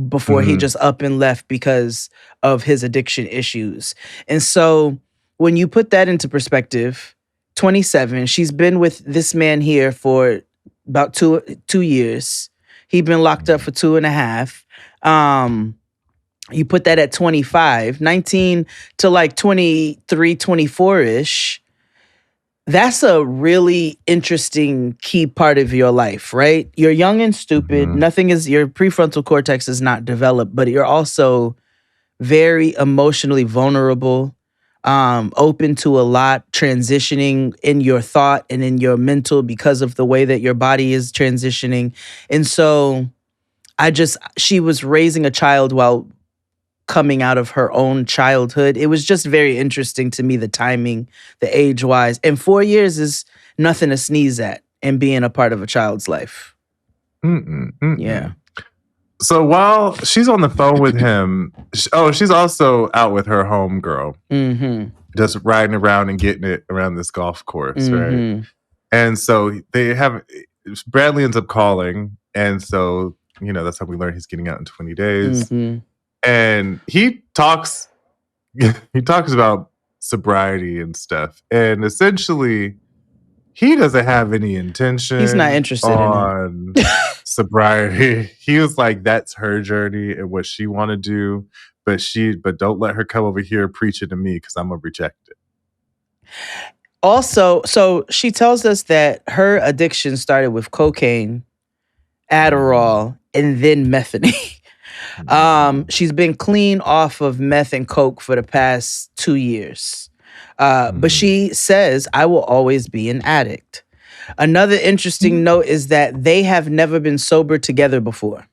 before he just up and left because of his addiction issues. And so when you put that into perspective, 27, she's been with this man here for about two years. He'd been locked up for 2.5. You put that at 25, 19 to like 23, 24-ish. That's a really interesting key part of your life, right? You're young and stupid. Your prefrontal cortex is not developed, but you're also very emotionally vulnerable, open to a lot, transitioning in your thought and in your mental because of the way that your body is transitioning. And so she was raising a child while coming out of her own childhood. It was just very interesting to me, the timing, the age-wise. And 4 years is nothing to sneeze at in being a part of a child's life. Yeah. So while she's on the phone with him, she's also out with her homegirl, just riding around and getting it around this golf course, right? And so Bradley ends up calling, and so, you know, that's how we learn he's getting out in 20 days. And he talks about sobriety and stuff. And essentially, he doesn't have any intention. He's not interested on sobriety. He was like, that's her journey and what she want to do. But don't let her come over here preaching to me because I'm gonna reject it. Also, so she tells us that her addiction started with cocaine, Adderall, and then methadone. She's been clean off of meth and coke for the past 2 years. But she says, I will always be an addict. Another interesting note is that they have never been sober together before.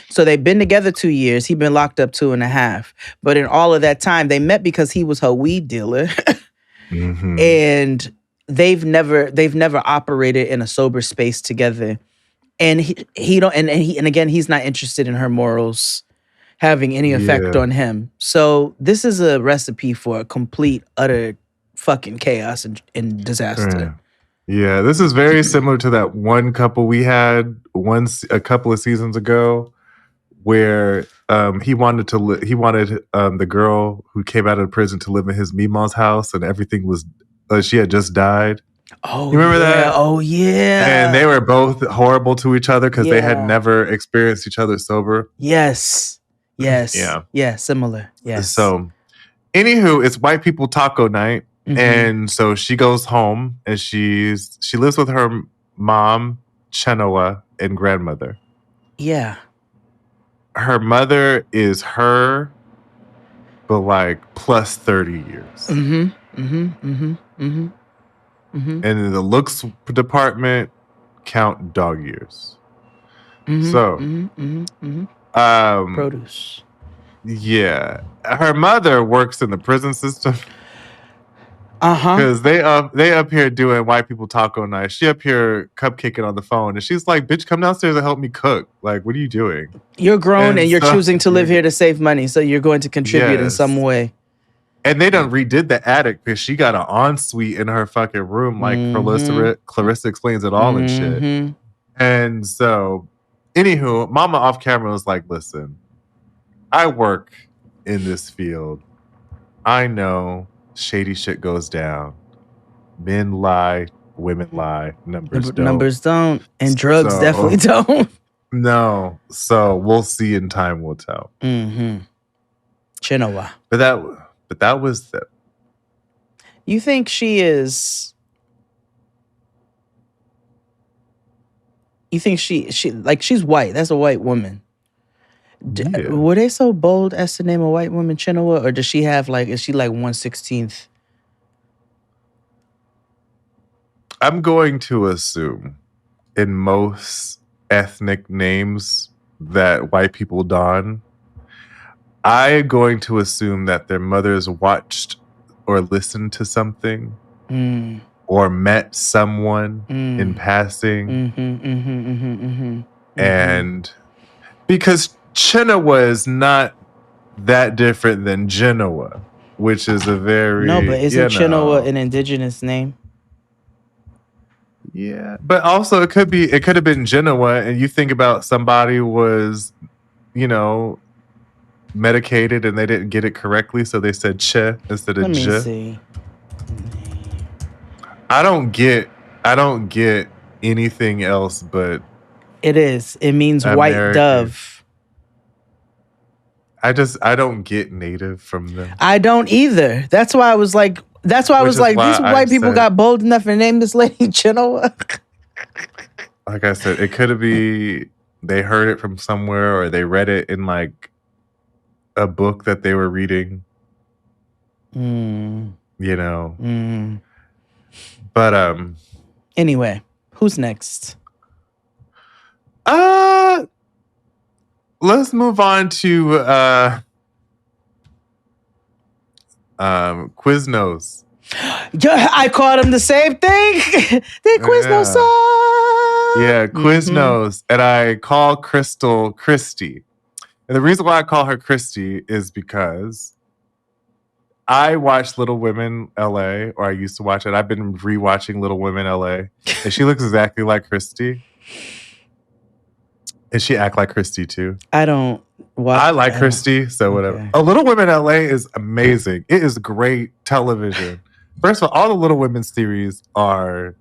So they've been together 2 years. He's been locked up 2.5. But in all of that time, they met because he was her weed dealer. And they've never operated in a sober space together. And he's not interested in her morals having any effect on him. So this is a recipe for a complete, utter fucking chaos and disaster. Yeah, this is very similar to that one couple we had a couple of seasons ago, where he wanted the girl who came out of prison to live in his Mima's house, and everything was she had just died. Oh, you remember that? Oh yeah. And they were both horrible to each other because they had never experienced each other sober. Yes. Yeah. Similar. Yes. So, anywho, it's white people taco night, and so she goes home and she lives with her mom, Chenoa, and grandmother. Yeah. Her mother is her, but like plus 30 years. And in the looks department, count dog years. Produce. Yeah. Her mother works in the prison system. Because they up here doing white people taco night. She up here cupcaking on the phone, and she's like, "Bitch, come downstairs and help me cook. Like, what are you doing? You're grown and you're choosing to live here to save money, so you're going to contribute in some way." And they done redid the attic because she got an ensuite in her fucking room, like Clarissa explains it all and shit. And so, anywho, Mama off camera was like, "Listen, I work in this field. I know." Shady shit goes down. Men lie, women lie, numbers don't. Numbers don't, and drugs definitely don't. No, so we'll see, and time will tell. Chenoa. But that was the. You think she is? You think she's white? That's a white woman. Were they so bold as to name a white woman Chenoa, or does she have is she like 1/16? I'm going to assume in most ethnic names that white people don, I'm going to assume that their mothers watched or listened to something or met someone in passing. And because Chenoa is not that different than Genoa, which is a very... No, but isn't Chenoa an indigenous name? Yeah, but also it could have been Genoa, and you think about somebody was, medicated and they didn't get it correctly, so they said che instead of je. Let me see. I don't get anything else but it means American. White dove. I don't get native from them. I don't either. That's why I was like, these white people got bold enough to name this lady Chenoa. Like I said, it could be they heard it from somewhere, or they read it in like a book that they were reading. But anyway, who's next? Let's move on to Quiznos. I called him the same thing. They Quiznos. Yeah, Quiznos. And I call Krystal Christy. And the reason why I call her Christy is because I watched Little Women LA, or I used to watch it. I've been rewatching Little Women LA, and she looks exactly like Christy. And she act like Christy too. I don't I like Krystal, so whatever. Okay. A Little Women LA is amazing. It is great television. First of all the Little Women series are,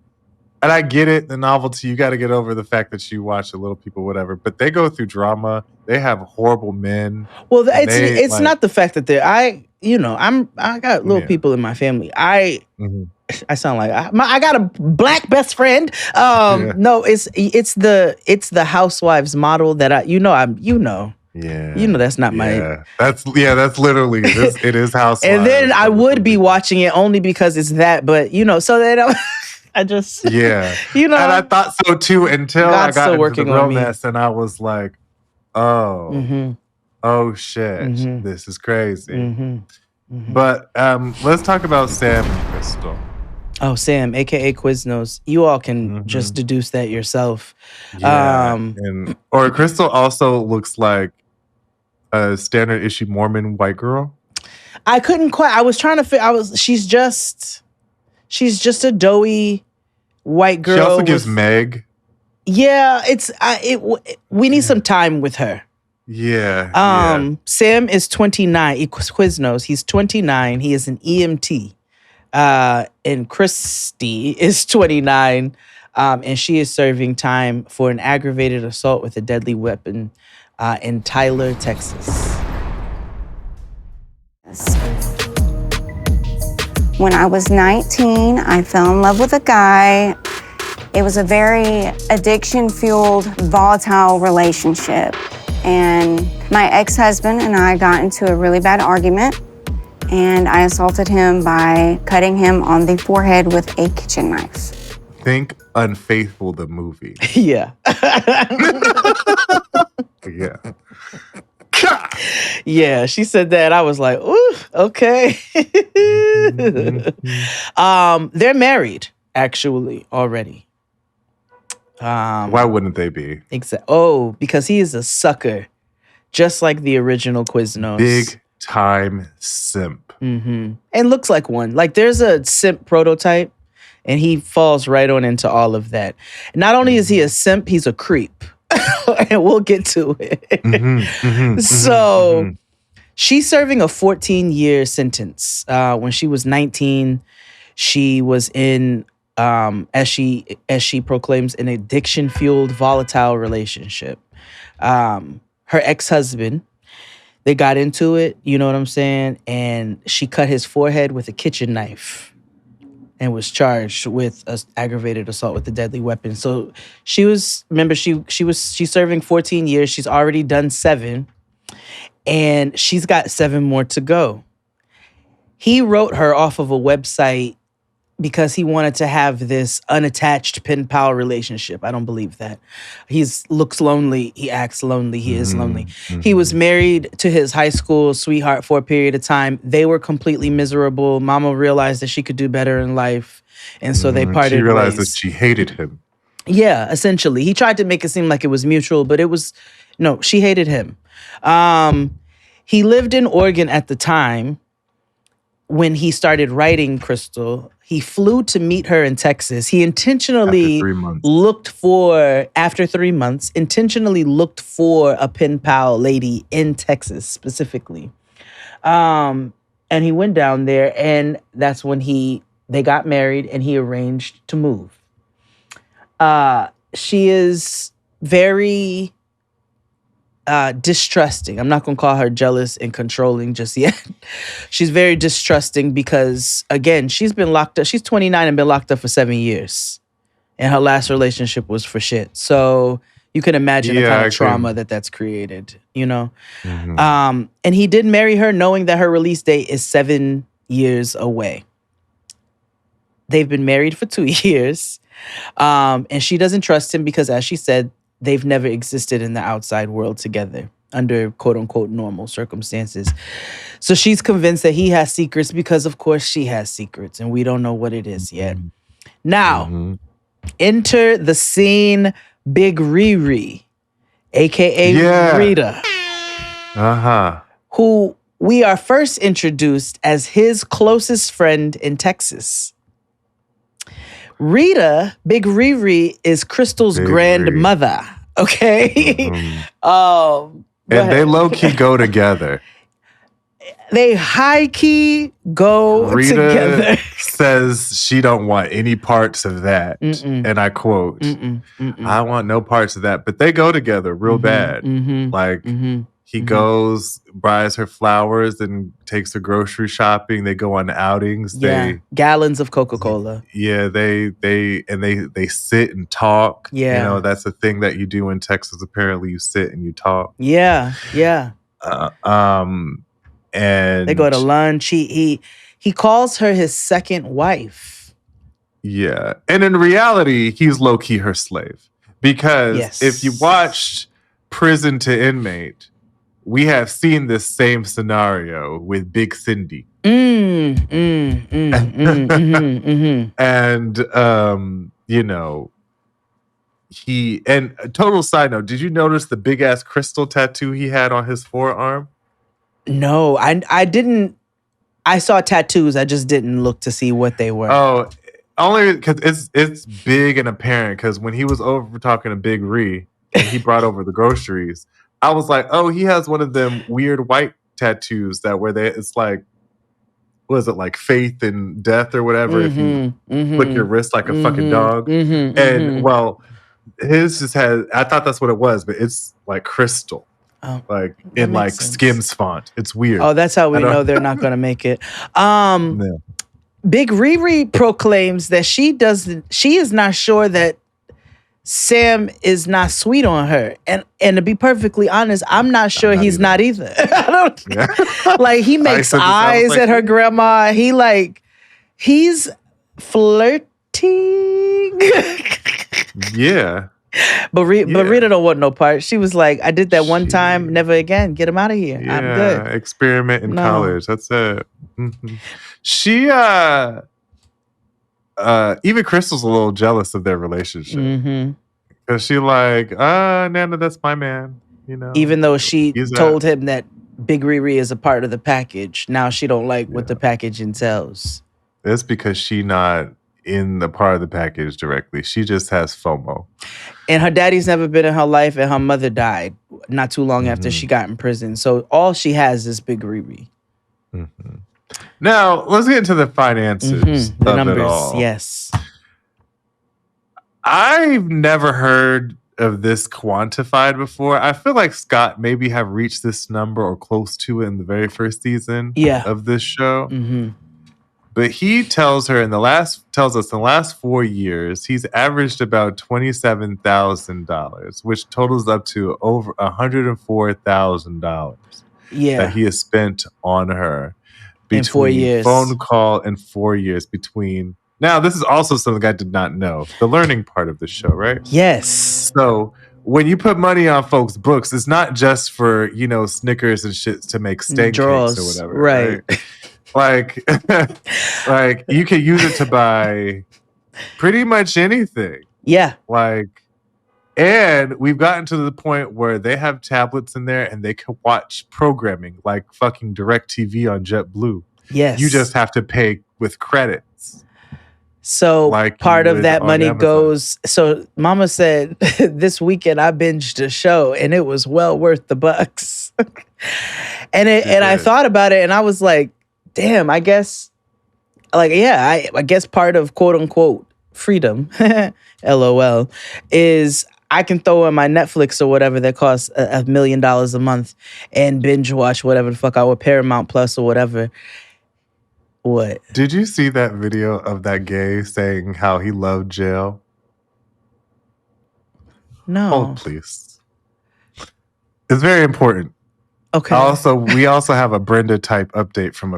and I get it, the novelty, you got to get over the fact that you watch the Little People, whatever, but they go through drama. They have horrible men. Well, it's like, not the fact that I got little people in my family. I sound like I got a black best friend. No, it's the housewives model that Yeah, that's not my. That's literally it is housewives. And then I would be watching it only because it's that, but so that I just and I thought so too until God's I got into working the real on me. mess, and I was like, oh shit, this is crazy. But let's talk about Sam and Krystal. Oh, Sam, aka Quiznos. You all can just deduce that yourself. Yeah, or Krystal also looks like a standard issue Mormon white girl. I couldn't quite. I was trying to She's just a doughy white girl. She also gives Meg. Yeah, we need some time with her. Yeah. Sam is 29. Quiznos. He's 29. He is an EMT. And Krystal is 29. And she is serving time for an aggravated assault with a deadly weapon in Tyler, Texas. When I was 19, I fell in love with a guy. It was a very addiction-fueled, volatile relationship. And my ex-husband and I got into a really bad argument, and I assaulted him by cutting him on the forehead with a kitchen knife. Think Unfaithful, the movie. Yeah. Yeah. Yeah, she said that. I was like, ooh, okay. They're married, actually, already. Why wouldn't they be? Because he is a sucker, just like the original Quiznos. Big time simp. And looks like one. Like there's a simp prototype, and he falls right on into all of that. Not only is he a simp, he's a creep. And we'll get to it. So she's serving a 14-year sentence. When she was 19, she was in, as she proclaims, an addiction-fueled, volatile relationship. Her ex-husband, they got into it, you know what I'm saying? And she cut his forehead with a kitchen knife and was charged with aggravated assault with a deadly weapon. So she's serving 14 years. She's already done 7, and she's got 7 more to go. He wrote her off of a website because he wanted to have this unattached pen pal relationship. I don't believe that. He looks lonely. He acts lonely. He is lonely. He was married to his high school sweetheart for a period of time. They were completely miserable. Mama realized that she could do better in life. And so they parted ways. She realized that she hated him. Yeah, essentially. He tried to make it seem like it was mutual, but she hated him. He lived in Oregon at the time when he started writing Krystal. He flew to meet her in Texas. He intentionally after 3 months, intentionally looked for a pen pal lady in Texas specifically. And he went down there, and that's when they got married, and he arranged to move. She is very distrusting. I'm not going to call her jealous and controlling just yet. She's very distrusting because, again, she's been locked up. She's 29 and been locked up for 7 years. And her last relationship was for shit. So you can imagine the kind of trauma that's created, you know? And he did marry her knowing that her release date is 7 years away. They've been married for 2 years. And she doesn't trust him because, as she said, they've never existed in the outside world together under quote unquote normal circumstances. So she's convinced that he has secrets because, of course, she has secrets and we don't know what it is yet. Now, enter the scene Big Riri, aka Rita, who we are first introduced as his closest friend in Texas. Rita, Big Riri, is Krystal's grandmother. Okay. And they low-key go together. They high-key go Rita together. says she don't want any parts of that. And I quote, I want no parts of that. But they go together real bad. Like, he goes, buys her flowers, and takes her grocery shopping. They go on outings. Yeah, gallons of Coca-Cola. Yeah, they sit and talk. Yeah. You know, that's a thing that you do in Texas. Apparently, you sit and you talk. Yeah. And they go to lunch. He calls her his second wife. Yeah. And in reality, he's low-key her slave. Because if you watched Prison to Inmate, we have seen this same scenario with Big Cindy. And, you know, and a total side note, did you notice the big-ass Krystal tattoo he had on his forearm? No, I didn't. I saw tattoos. I just didn't look to see what they were. Oh, only because it's big and apparent. Because when he was over talking to Big Ree and he brought over the groceries, I was like, oh, he has one of them weird white tattoos it's like, what is it, like faith and death or whatever? If you flick your wrist like a fucking dog. And well, his just has. I thought that's what it was, but it's like Krystal. Oh, like in like sense. Skims font. It's weird. Oh, that's how we know they're not going to make it. Big Riri proclaims that she is not sure that Sam is not sweet on her. And to be perfectly honest, I'm not sure he's not either. I don't like he makes eyes at her grandma. He's flirting. Yeah. But Rita don't want no part. She was like, I did that one time, never again. Get him out of here. Yeah, I'm good. Experiment in college. That's it. She even Krystal's a little jealous of their relationship. Because she like, Nana, that's my man. You know. Even though she told him that Big Riri is a part of the package. Now she don't like what the package entails. That's because she not in the part of the package directly. She just has FOMO. And her daddy's never been in her life, and her mother died not too long after she got in prison. So all she has is Big Riri. Now, let's get into the finances The of numbers, it all. yes. I've never heard of this quantified before. I feel like Scott maybe have reached this number or close to it in the very first season of this show. But he tells us in the last 4 years, he's averaged about $27,000, which totals up to over $104,000 that he has spent on her between in 4 years. Phone call and 4 years between. Now, this is also something I did not know. The learning part of the show, right? Yes. So when you put money on folks' books, it's not just for, Snickers and shit to make steak cakes or whatever. Right. Like you can use it to buy pretty much anything. Yeah. And we've gotten to the point where they have tablets in there and they can watch programming like fucking DirecTV on JetBlue. Yes. You just have to pay with credits. So part of that money goes. So Mama said this weekend I binged a show and it was well worth the bucks. and I thought about it and I was like, damn, I guess, I guess part of quote unquote freedom, LOL, is I can throw in my Netflix or whatever that costs $1 million a month and binge watch whatever the fuck I would, Paramount Plus or whatever. What? Did you see that video of that gay saying how he loved jail? No. Hold, please. It's very important. Okay. We also have a Brenda type update from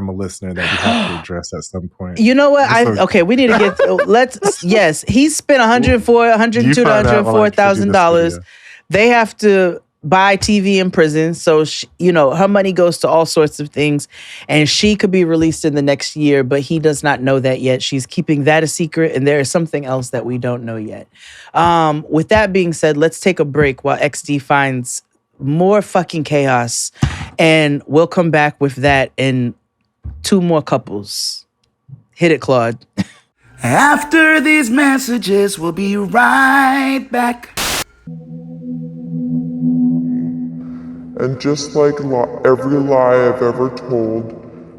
a listener that we have to address at some point. You know what? We need to get. Yes, he spent $102 to $104,000. They have to buy TV in prison, so her money goes to all sorts of things, and she could be released in the next year, but he does not know that yet. She's keeping that a secret, and there is something else that we don't know yet. With that being said, let's take a break while XD finds more fucking chaos, and we'll come back with that and 2 more couples. Hit it, Claude. After these messages, we'll be right back. And just like every lie I've ever told,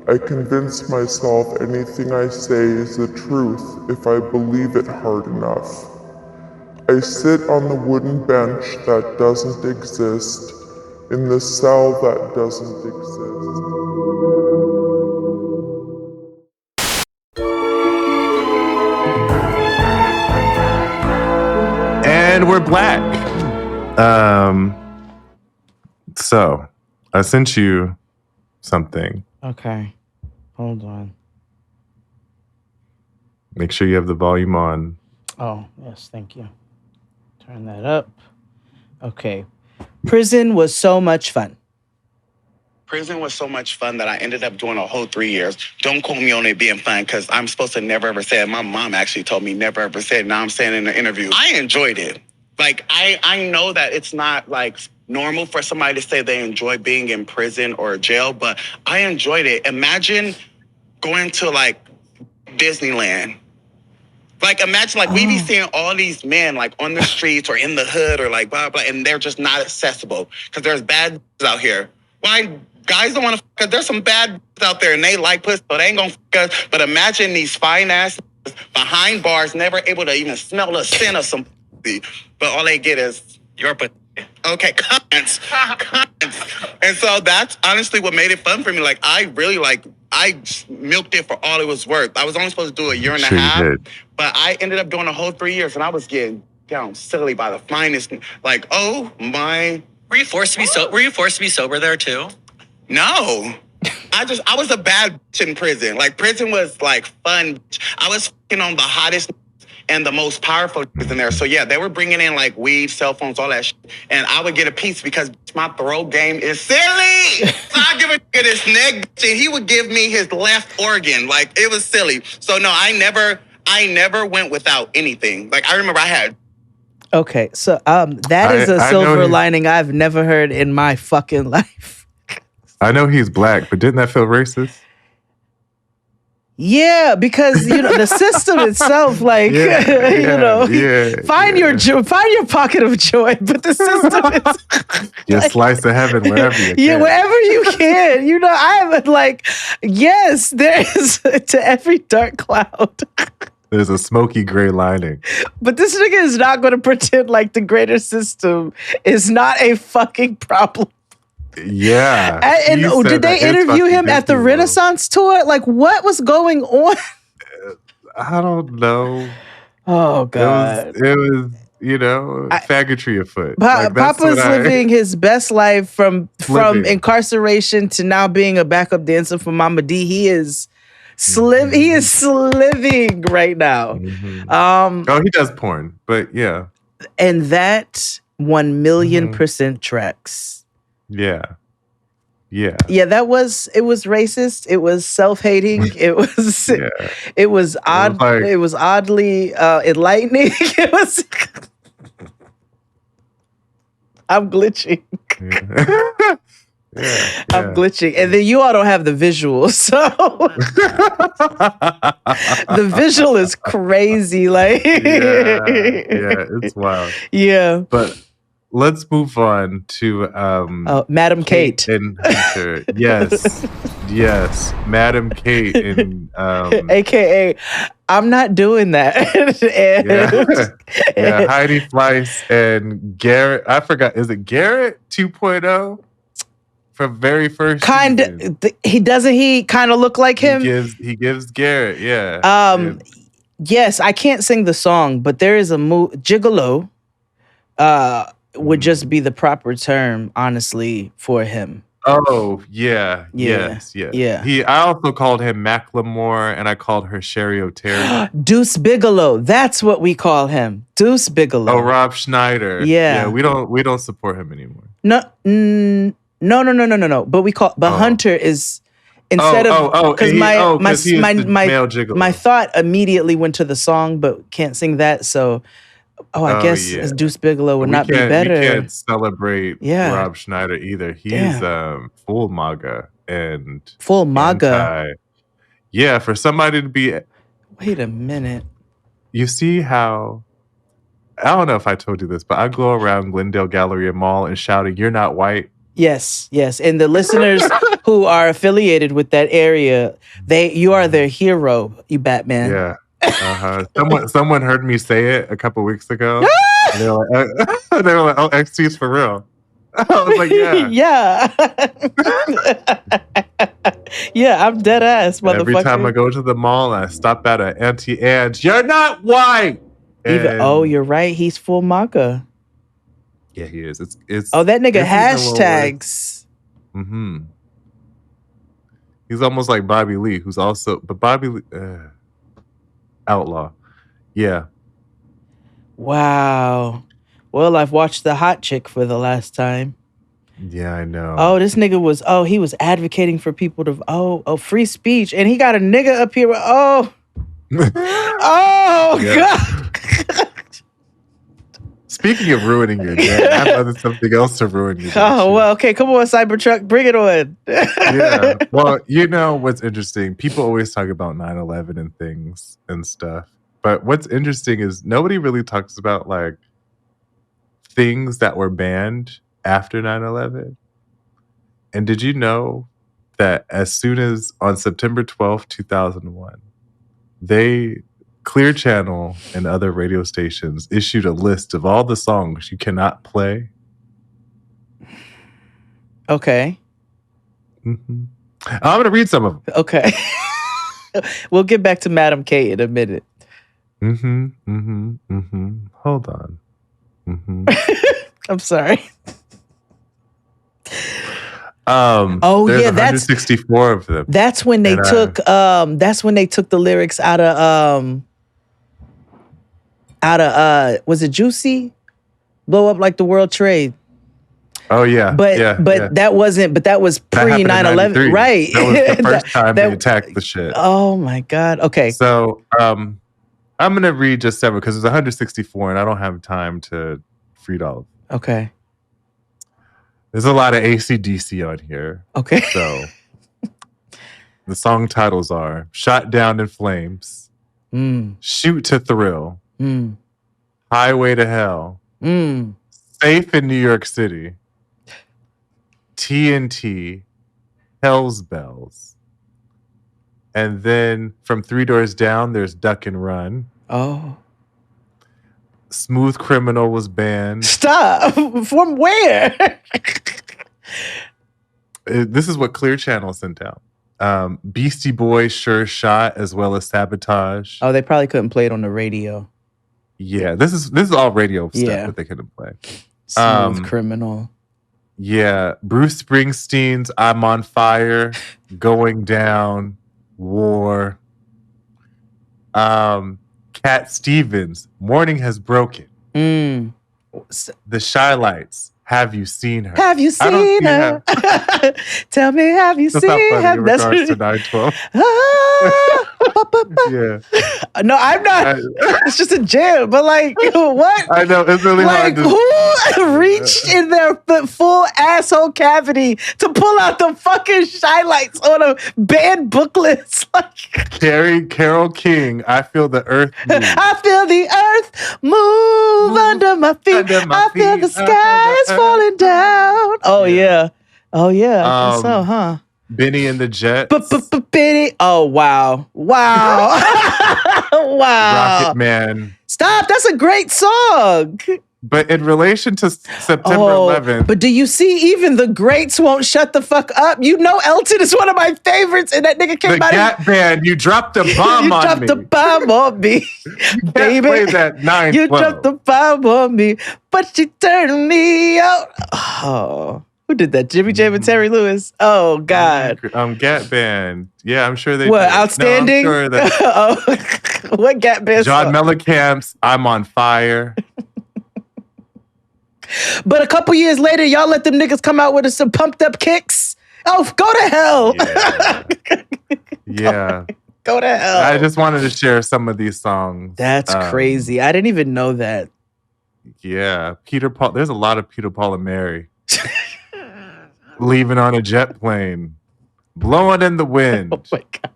I convince myself anything I say is the truth if I believe it hard enough. I sit on the wooden bench that doesn't exist, in the cell that doesn't exist. And we're black. So I sent you something. Okay. Hold on. Make sure you have the volume on. Oh, yes, thank you. Turn that up. Okay. Prison was so much fun. Prison was so much fun that I ended up doing a whole 3 years. Don't quote me on it being fun because I'm supposed to never ever say it. My mom actually told me never ever say it. Now I'm saying it in the interview. I enjoyed it. Like, I know that it's not like normal for somebody to say they enjoy being in prison or jail, but I enjoyed it. Imagine going to like Disneyland. Like, imagine, like, we be seeing all these men, like, on the streets or in the hood or, like, blah, blah, and they're just not accessible because there's bad out here. Why guys don't want to fuck us? There's some bad out there, and they like pussy, so they ain't gonna fuck us. But imagine these fine-ass behind bars, never able to even smell the scent of some pussy, but all they get is your pussy. Okay, cunts. And so that's honestly what made it fun for me. Like, I milked it for all it was worth. I was only supposed to do a year and a half, but I ended up doing a whole 3 years, and I was getting down silly by the finest. Like, oh my. Were you forced to be sober there too? No. I was a bad bitch in prison. Like, prison was like fun. I was fucking on the hottest and the most powerful in there. So yeah, they were bringing in like weed, cell phones, all that shit. And I would get a piece because my throat game is silly. So I give a nigga this neck and he would give me his left organ. Like, it was silly. So no, I never went without anything. Like, I remember I had. Okay, so that is a silver lining I've never heard in my fucking life. I know he's black, but didn't that feel racist? Yeah, because the system itself, like find your pocket of joy, but the system is your slice of heaven wherever you can. Yeah, wherever you can. I'm like, yes, there is to every dark cloud. There's a smoky gray lining. But this nigga is not going to pretend like the greater system is not a fucking problem. Yeah. And did they interview him at the Renaissance tour? Like, what was going on? I don't know. Oh, God. It was faggotry afoot. Papa's living his best life from incarceration to now being a backup dancer for Mama D. He is he is sliving right now. Mm-hmm. He does porn, but yeah. And that 1,000,000% tracks. Yeah. Yeah. Yeah, it was racist. It was self-hating. It was it was odd. It was oddly enlightening. It was I'm glitching. Yeah. I'm glitching. And then you all don't have the visual, so the visual is crazy. Like it's wild. Yeah. But let's move on to Madam Kate and Hunter. Yes, Madam Kate and AKA I'm not doing that. Heidi Fleiss and Garrett. I forgot. Is it Garrett 2.0 from very first? He kind of look like him. He gives Garrett. Yeah. Yes, I can't sing the song, but there is a Gigolo. Would just be the proper term, honestly, for him. Oh, yeah. Yes. I also called him Macklemore, and I called her Sherry O'Terry. Deuce Bigelow. That's what we call him. Deuce Bigelow. Oh, Rob Schneider. Yeah. We don't support him anymore. No. But Hunter is instead of because my thought immediately went to the song, but can't sing that, so. I guess Deuce Bigelow would not be better. We can't celebrate Rob Schneider either. He's full MAGA and full MAGA. For somebody to be. Wait a minute. You see how? I don't know if I told you this, but I go around Glendale Galleria Mall and shouting, "You're not white," Yes, yes. And the listeners who are affiliated with that area, you are their hero, you Batman. Yeah. Someone heard me say it a couple weeks ago. And they were like, "Oh, XT's for real." I was like, "Yeah." Yeah, I'm dead ass, motherfucker. Every time I go to the mall, I stop at an Auntie Anne's. You're not white. You're right. He's full maca. Yeah, he is. It's. Oh, that nigga hashtags. Mm-hmm. He's almost like Bobby Lee, who's also, but Bobby Lee, outlaw. Yeah. Wow. Well, I've watched The Hot Chick for the last time. Yeah, I know. Oh, this nigga he was advocating for people to, free speech. And he got a nigga up here. God. Speaking of ruining your day, I have something else to ruin your day. Oh, well, okay. Come on, Cybertruck. Bring it on. Yeah. Well, you know what's interesting? People always talk about 9/11 and things and stuff. But what's interesting is nobody really talks about like things that were banned after 9/11. And did you know that as soon as on September 12th, 2001, Clear Channel and other radio stations issued a list of all the songs you cannot play? Okay. Mm-hmm. I'm going to read some of them. Okay. We'll get back to Madam K in a minute. Mm-hmm. Mm-hmm. Mm-hmm. Hold on. Mm-hmm. I'm sorry. There's 164 of them. That's when they took the lyrics out of was it Juicy? Blow Up Like the World Trade. Oh yeah. That was pre 9/11, right? That was the first time they attacked the shit. Oh my God. Okay. So I'm gonna read just several because there's 164 and I don't have time to read all of them. Okay. There's a lot of AC/DC on here. Okay. So the song titles are Shot Down in Flames, Shoot to Thrill, Highway to Hell, Safe in New York City, TNT, Hell's Bells. And then from Three Doors Down, there's Duck and Run. Oh. Smooth Criminal was banned. Stop. From where? This is what Clear Channel sent out. Beastie Boys, Sure Shot, as well as Sabotage. Oh, they probably couldn't play it on the radio. Yeah, this is all radio stuff that they couldn't play. Smooth Criminal. Yeah, Bruce Springsteen's I'm on Fire, Going Down, War. Cat Stevens, Morning Has Broken. The Shy Lights, Have You Seen Her? Have you seen her? Tell me, have you seen her? In regards to 9/12. Yeah. No, I'm not. It's just a jam. But like, what? I know it's really hard. Who reached in their full asshole cavity to pull out the fucking Shy Lights on a band booklet? Like Carole King, I Feel the Earth Move. I feel the earth move under my feet. I feel the sky is falling down. Oh yeah. I guess so, huh? Benny and the Jets. Benny. Oh, wow. Wow. Rocket Man. Stop. That's a great song. But in relation to September 11th. But do you see, even the greats won't shut the fuck up? You know Elton is one of my favorites, and that nigga came out. The Gap Band, you dropped a bomb on me. You dropped a bomb on me, baby. Play that 9/12. You dropped the bomb on me, but you turned me out. Oh. Who did that? Jimmy Jam and Terry Lewis? Oh, God. Gap Band. Yeah, I'm sure they What, did. Outstanding? No, I'm sure that what Gap Band John song? Mellencamp's I'm on Fire. But a couple years later, y'all let them niggas come out with some pumped up kicks. Oh, go to hell. Yeah. Go to hell. I just wanted to share some of these songs. That's crazy. I didn't even know that. Yeah. Peter Paul. There's a lot of Peter, Paul, and Mary. Leaving on a jet plane. Blowing in the wind. Oh my God.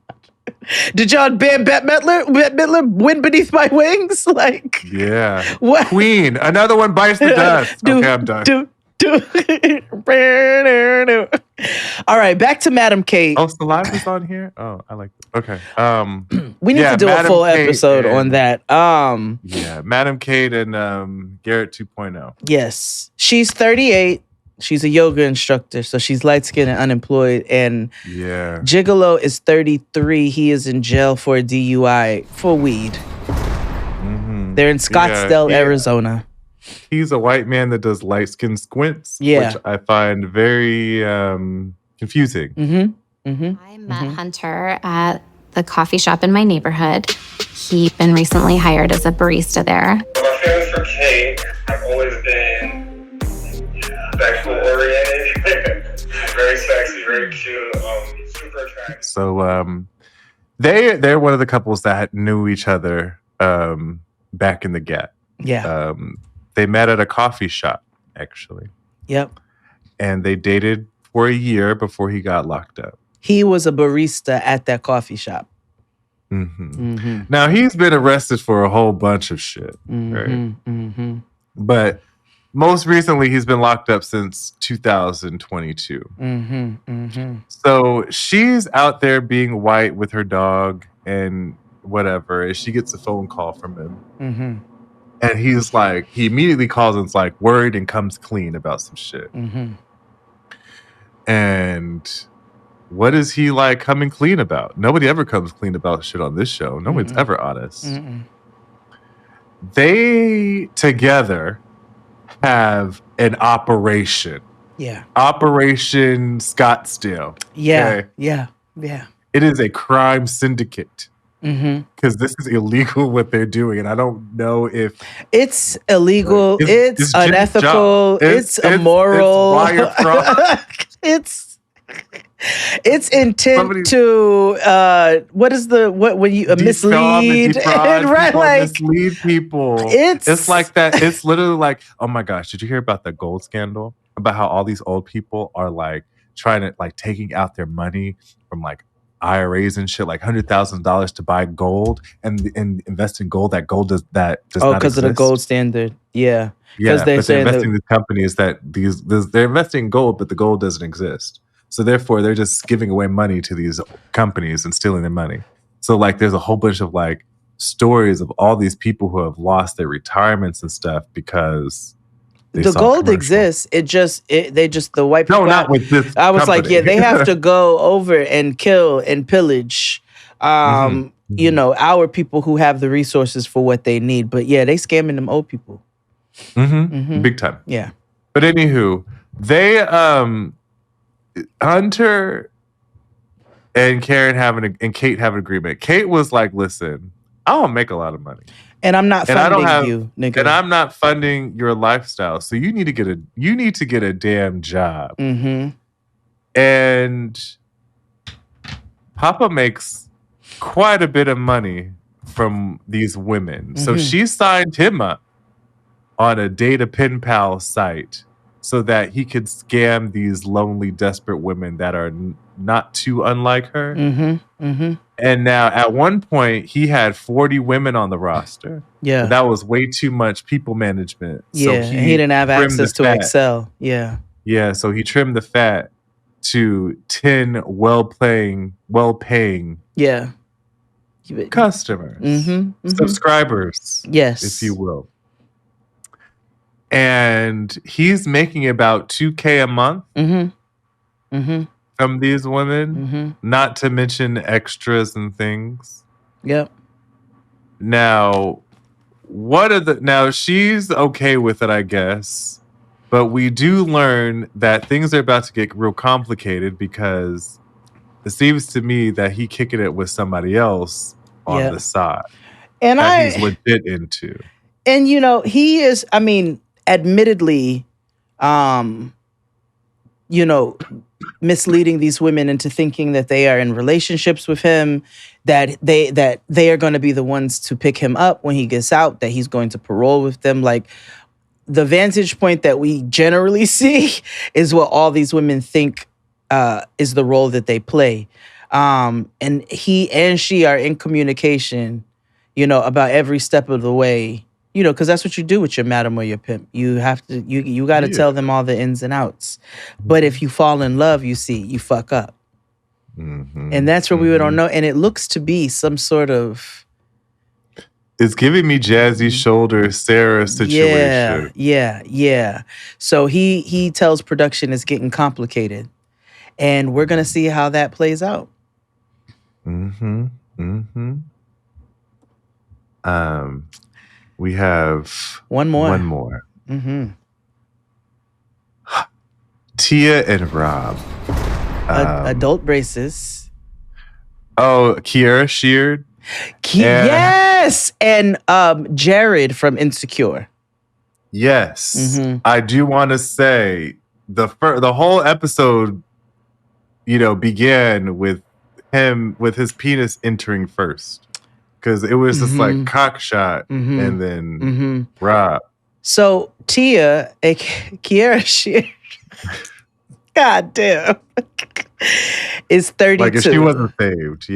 Did y'all ban Bette Midler, Wind Beneath My Wings? Like, yeah. What? Queen. Another one bites the dust. Okay, I'm done. All right, back to Madam Kate. Oh, Saliva's on here? Oh, I like that. Okay. We need to do a full episode on that. Yeah, Madam Kate and Garrett 2.0. Yes. She's 38. She's a yoga instructor, so she's light-skinned and unemployed. And Yeah. Gigolo is 33. He is in jail for a DUI for weed. Mm-hmm. They're in Scottsdale, Arizona. He's a white man that does light skin squints, Yeah. which I find very confusing. I met Hunter at the coffee shop in my neighborhood. He'd been recently hired as a barista there. My feelings for Kate have always been sexual oriented. Very sexy, very cute, super attractive. So they're one of the couples that knew each other back in the Gap. Yeah. They met at a coffee shop, actually. Yep. And they dated for a year before he got locked up. He was a barista at that coffee shop. Now, he's been arrested for a whole bunch of shit, right? But most recently, he's been locked up since 2022. So she's out there being white with her dog and whatever, and she gets a phone call from him. And he's like, he immediately calls and's like worried and comes clean about some shit. And what is he like coming clean about? Nobody ever comes clean about shit on this show. Nobody's ever honest. They together have an operation. Yeah. Operation Scottsdale. Yeah. Okay? Yeah. It is a crime syndicate. Because this is illegal what they're doing, and I don't know if it's illegal. It's unethical. It's immoral. It's wire fraud. It's intent to what when you mislead and right, like mislead people. It's like that. It's literally like, oh my gosh, did you hear about the gold scandal? About how all these old people are like trying to like taking out their money from like IRAs and shit, like $100,000 to buy gold and invest in gold. That gold does not because of the gold standard. Yeah, but they're investing in these companies that they're investing in gold, but the gold doesn't exist. So therefore, they're just giving away money to these companies and stealing their money. So like, there's a whole bunch of like stories of all these people who have lost their retirements and stuff because the gold exists. The white people. No, not with this. I was company. like, yeah, they have to go over and kill and pillage, you know, our people who have the resources for what they need. But yeah, they scamming them old people. Big time. Yeah. But anywho, they Hunter and Kate have an agreement. Kate was like, listen, I don't make a lot of money. And I'm not funding you, nigga. And I'm not funding your lifestyle. So you need to get a damn job. And Papa makes quite a bit of money from these women. So she signed him up on a data pen pal site so that he could scam these lonely, desperate women that are not too unlike her. And now, at one point, he had 40 women on the roster. Yeah. That was way too much people management. Yeah, so he didn't have access to Excel. Yeah. Yeah, so he trimmed the fat to 10 well-paying yeah. customers, subscribers, yes, if you will. And he's making about $2,000 a month from these women, not to mention extras and things. Yep. Now, she's okay with it, I guess. But we do learn that things are about to get real complicated because it seems to me that he kicking it with somebody else on the side. And he's legit into. And you know, he is, I mean, admittedly, you know, misleading these women into thinking that they are in relationships with him, that they are going to be the ones to pick him up when he gets out, that he's going to parole with them. Like, the vantage point that we generally see is what all these women think is the role that they play. And he and she are in communication, you know, about every step of the way, because that's what you do with your madam or your pimp. You have to, you got to tell them all the ins and outs. But if you fall in love, you fuck up. And that's where we don't know. And it looks to be some sort of... It's giving me Jazzy Shoulder Sarah situation. Yeah. So he tells production it's getting complicated. And we're going to see how that plays out. We have one more. Tia and Rob. Adult braces. Oh, Kiara Sheard. Yes. And Jared from Insecure. Yes. I do want to say the whole episode, began with him with his penis entering first. Because it was just like cock shot and then Rob. So Tia, Kiara Sheard, God damn, is 32. Like if she wasn't saved,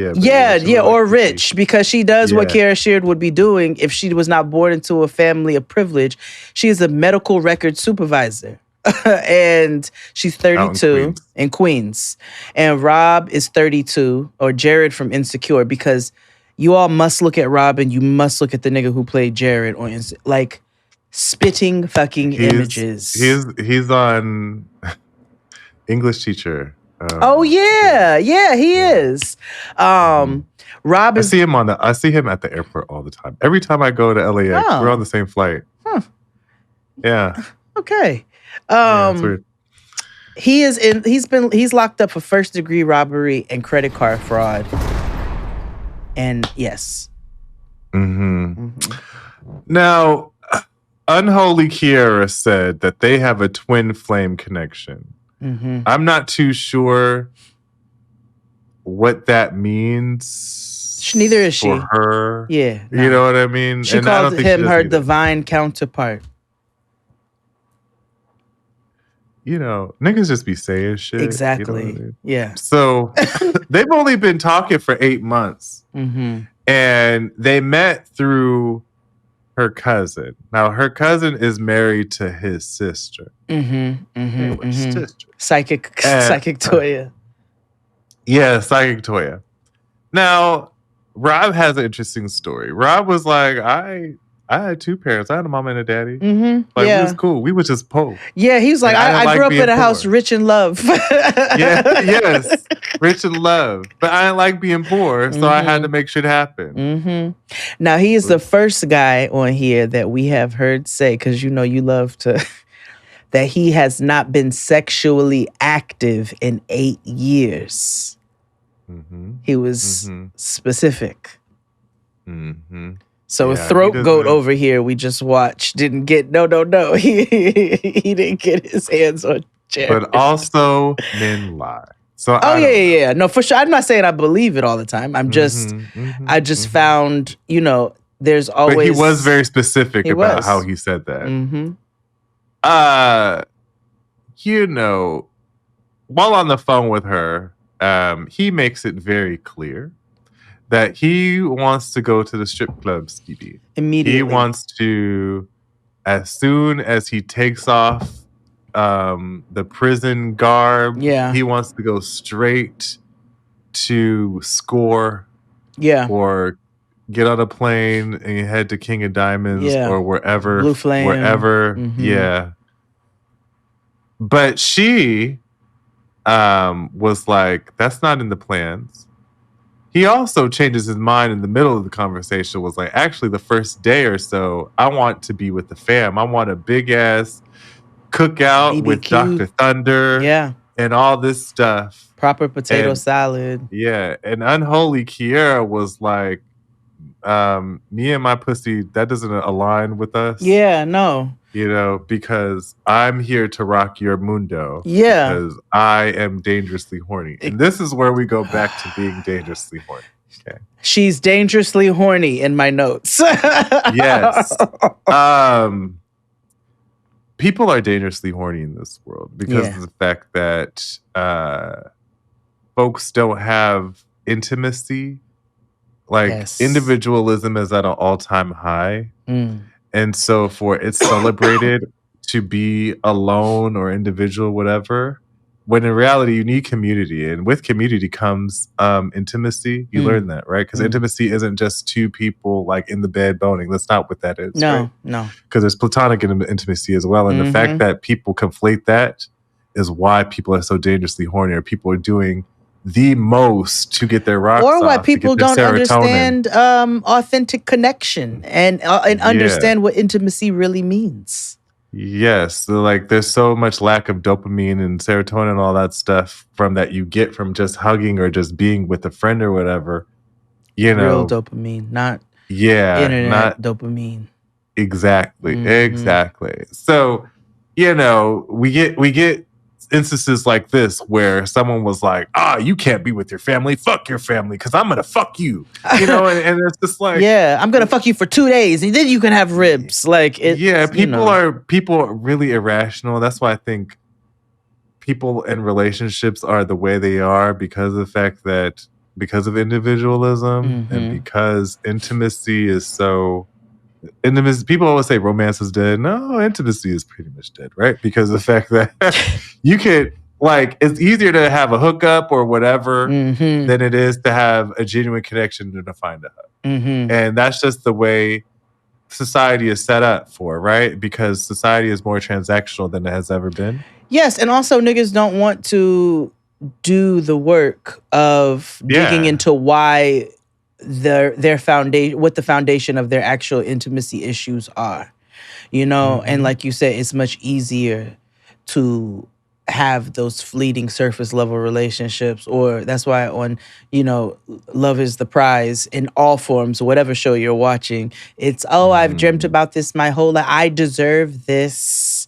or rich, because she does what Kiara Sheard would be doing if she was not born into a family of privilege. She is a medical record supervisor. And she's 32 in Queens. And Rob is 32, or Jared from Insecure, because you all must look at Rob and you must look at the nigga who played Jared on like spitting fucking images. He's on English Teacher. He is. Rob is. I see him at the airport all the time. Every time I go to LAX, we're on the same flight. Yeah. Okay. It's weird. He's locked up for first degree robbery and credit card fraud. And yes. Now, Unholy Kiara said that they have a twin flame connection. I'm not too sure what that means. Neither is she. For her. Yeah. You know what I mean? She called him her divine counterpart. Niggas just be saying shit. Exactly. You know what I mean? Yeah. So they've only been talking for 8 months. And they met through her cousin. Now, her cousin is married to his sister. Psychic Toya. Yeah, Psychic Toya. Now, Rob has an interesting story. Rob was like, I had two parents. I had a mom and a daddy. It was cool. We was just poor. Yeah, he was like, I grew up in a house rich in love. Yes, rich in love. But I didn't like being poor, so I had to make shit happen. Now, he is the first guy on here that we have heard say, because you love to, that he has not been sexually active in 8 years. He was specific. So a throat goat over here we just watched didn't get no. He didn't get his hands on Jared. But also men lie. So yeah. No, for sure. I'm not saying I believe it all the time. I'm just I just found, there's always. But he was very specific about how he said that. While on the phone with her, he makes it very clear that he wants to go to the strip club, Skiddy. Immediately. He wants to, as soon as he takes off the prison garb, he wants to go straight to Score. Yeah. Or get on a plane and head to King of Diamonds or wherever. Blue Flame. Wherever. Yeah. But she was like, that's not in the plans. He also changes his mind in the middle of the conversation, was like, actually, the first day or so, I want to be with the fam. I want a big-ass cookout BBQ. with Dr. Thunder and all this stuff. Proper potato salad. Yeah, and Unholy Kiara was like, me and my pussy, that doesn't align with us. Yeah, no. Because I'm here to rock your mundo. Yeah. Because I am dangerously horny. And this is where we go back to being dangerously horny. Okay. She's dangerously horny in my notes. Yes. People are dangerously horny in this world because of the fact that folks don't have intimacy. Like individualism is at an all-time high. And so for it's celebrated to be alone or individual, whatever, when in reality you need community. And with community comes intimacy. You learn that, right? Because intimacy isn't just two people like in the bed boning. That's not what that is. No, right? no. Because there's platonic intimacy as well. And the fact that people conflate that is why people are so dangerously horny, or people are doing the most to get their rocks Or why off, people to get don't their serotonin. understand authentic connection and understand what intimacy really means. Yes, so like there's so much lack of dopamine and serotonin and all that stuff from that you get from just hugging or just being with a friend or whatever. You Real know, dopamine, not not internet dopamine. exactly. So, you know, we get instances like this where someone was like, you can't be with your family, fuck your family, because I'm gonna fuck you. You know, and it's just like, yeah, I'm gonna fuck you for 2 days and then you can have ribs. Like people are really irrational. That's why I think people in relationships are the way they are, because of the fact that because of individualism and because intimacy is so people always say romance is dead. No, intimacy is pretty much dead, right? Because of the fact that you could, like, it's easier to have a hookup or whatever than it is to have a genuine connection than to find a hug. And that's just the way society is set up for, right? Because society is more transactional than it has ever been. Yes, and also niggas don't want to do the work of digging into why their foundation, what the foundation of their actual intimacy issues are, you know. And like you said, it's much easier to have those fleeting surface level relationships, or that's why on, you know, Love is the Prize in all forms, whatever show you're watching, it's I've dreamt about this my whole life, I deserve this.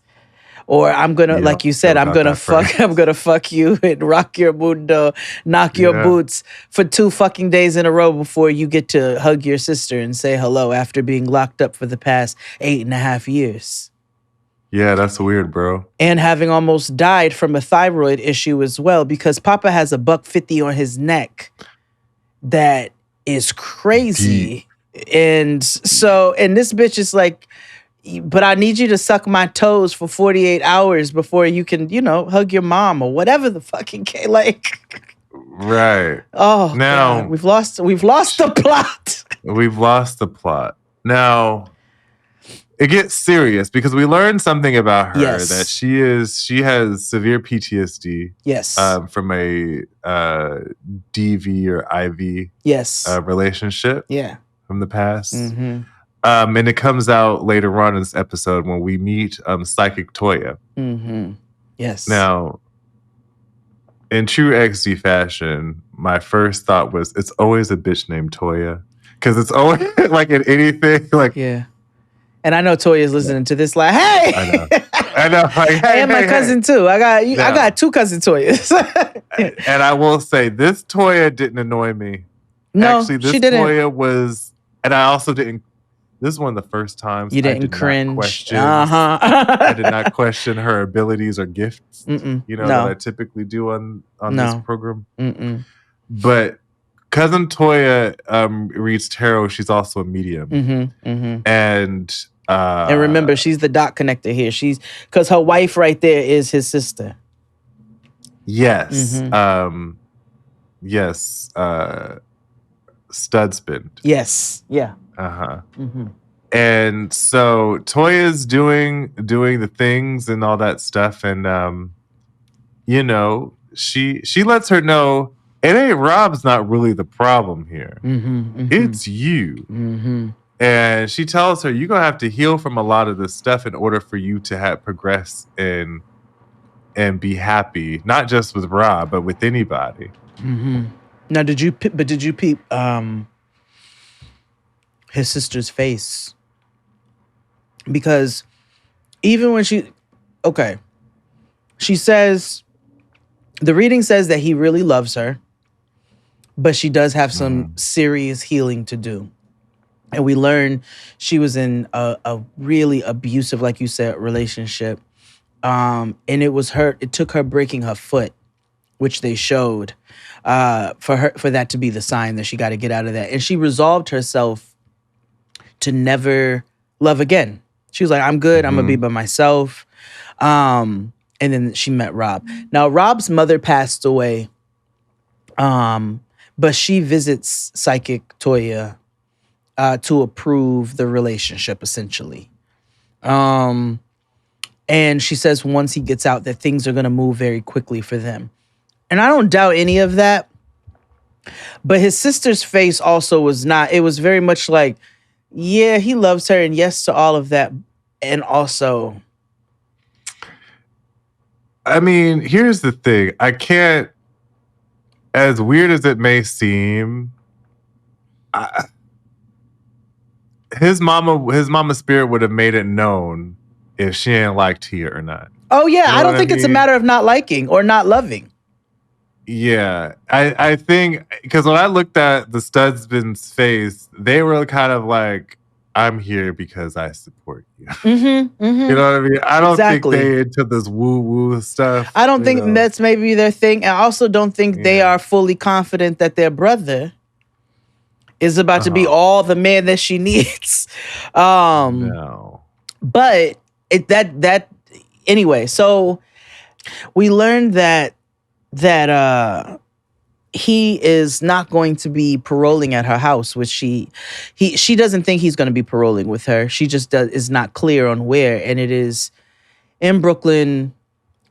Or I'm gonna, like you said, I'm gonna fuck you and rock your mundo, knock your boots for 2 fucking days in a row before you get to hug your sister and say hello after being locked up for the past 8.5 years. Yeah, that's weird, bro. And having almost died from a thyroid issue as well, because Papa has a $150 on his neck that is crazy. And so, and this bitch is like, but I need you to suck my toes for 48 hours before you can, you know, hug your mom or whatever the fucking case. Like, right. Oh, now God, we've lost the plot. We've lost the plot. Now it gets serious because we learned something about her, that she has severe PTSD. Yes. From a DV or IV relationship. Yeah. From the past. And it comes out later on in this episode when we meet Psychic Toya. Yes. Now, in true XD fashion, my first thought was, it's always a bitch named Toya. Because it's always like in anything. Like, yeah. And I know Toya's listening to this like, hey! I know. Like, hey, and my cousin too. I got 2 cousin Toyas. And I will say, this Toya didn't annoy me. No, actually, this she didn't. Toya was, and I also didn't. This is one of the first times you didn't cringe. I did not question her abilities or gifts. You know, that I typically do on this program. But cousin Toya reads tarot. She's also a medium, and remember, she's the dot connector here. She's because her wife right there is his sister. Yes. Yes. Studspin. Yes. Yeah. And so Toya's doing the things and all that stuff, and you know, she lets her know it ain't Rob's not really the problem here. It's you. And she tells her you're gonna have to heal from a lot of this stuff in order for you to progress and be happy, not just with Rob, but with anybody. Now, did you peep his sister's face? Because even when she says, the reading says that he really loves her, but she does have some serious healing to do. And we learn she was in a really abusive, like you said, relationship. And it took her breaking her foot, which they showed, for that to be the sign that she got to get out of that. And she resolved herself to never love again. She was like, I'm good. I'm gonna be by myself. And then she met Rob. Now, Rob's mother passed away. But she visits Psychic Toya to approve the relationship, essentially. And she says once he gets out that things are going to move very quickly for them. And I don't doubt any of that. But his sister's face also was not, it was very much like, yeah, he loves her and yes to all of that. And also, I mean, here's the thing. I can't, as weird as it may seem, his mama's spirit would have made it known if she ain't liked Tia or not. Oh yeah, you know I don't think it's a matter of not liking or not loving. Yeah, I think because when I looked at the Studsman's face, they were kind of like, I'm here because I support you. Mm-hmm, mm-hmm. You know what I mean? I don't think they into this woo-woo stuff. I don't think that's maybe their thing. I also don't think they are fully confident that their brother is about to be all the man that she needs. No. But anyway, so we learned that he is not going to be paroling at her house, which she doesn't think he's going to be paroling with her. She just is not clear on where, and it is in Brooklyn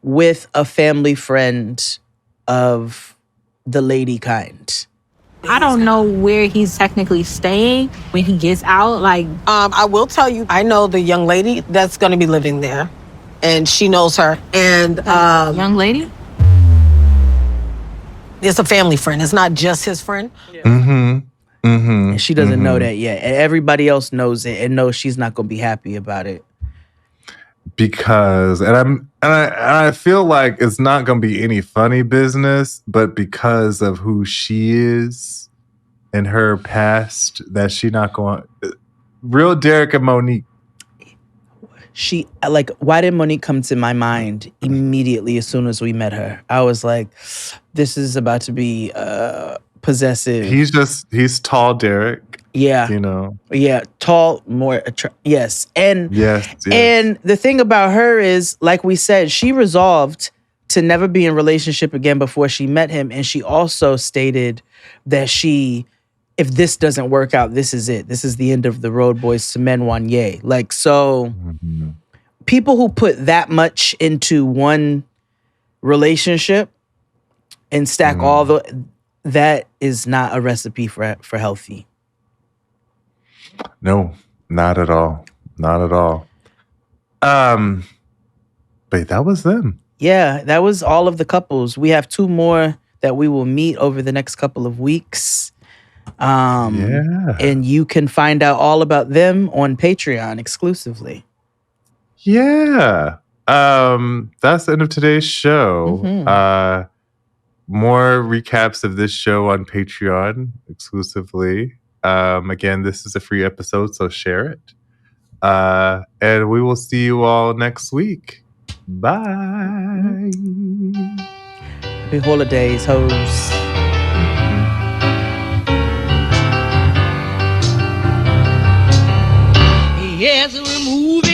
with a family friend of the lady kind. I don't know where he's technically staying when he gets out. Like, I will tell you, I know the young lady that's going to be living there, and she knows her. And young lady. It's a family friend. It's not just his friend. Mm-hmm. Mm-hmm. And she doesn't know that yet. And everybody else knows it and knows she's not going to be happy about it. Because, I feel like it's not going to be any funny business, but because of who she is and her past, that she not going. Real Derek and Monique. Why did Monique come to my mind immediately as soon as we met her? I was like, this is about to be possessive. He's tall Derek. Yeah. You know. Yeah, tall, more yes. And yes. And the thing about her is, like we said, she resolved to never be in a relationship again before she met him. And she also stated that if this doesn't work out, this is it. This is the end of the road, boys to men one yay. Like, so people who put that much into one relationship and stack that is not a recipe for healthy. No, not at all. Not at all. But that was them. Yeah, that was all of the couples. We have 2 more that we will meet over the next couple of weeks. And you can find out all about them on Patreon exclusively. Yeah. That's the end of today's show. Mm-hmm. More recaps of this show on Patreon exclusively. Again, this is a free episode, so share it. And we will see you all next week. Bye. Happy holidays, hoes. Yes, we're moving.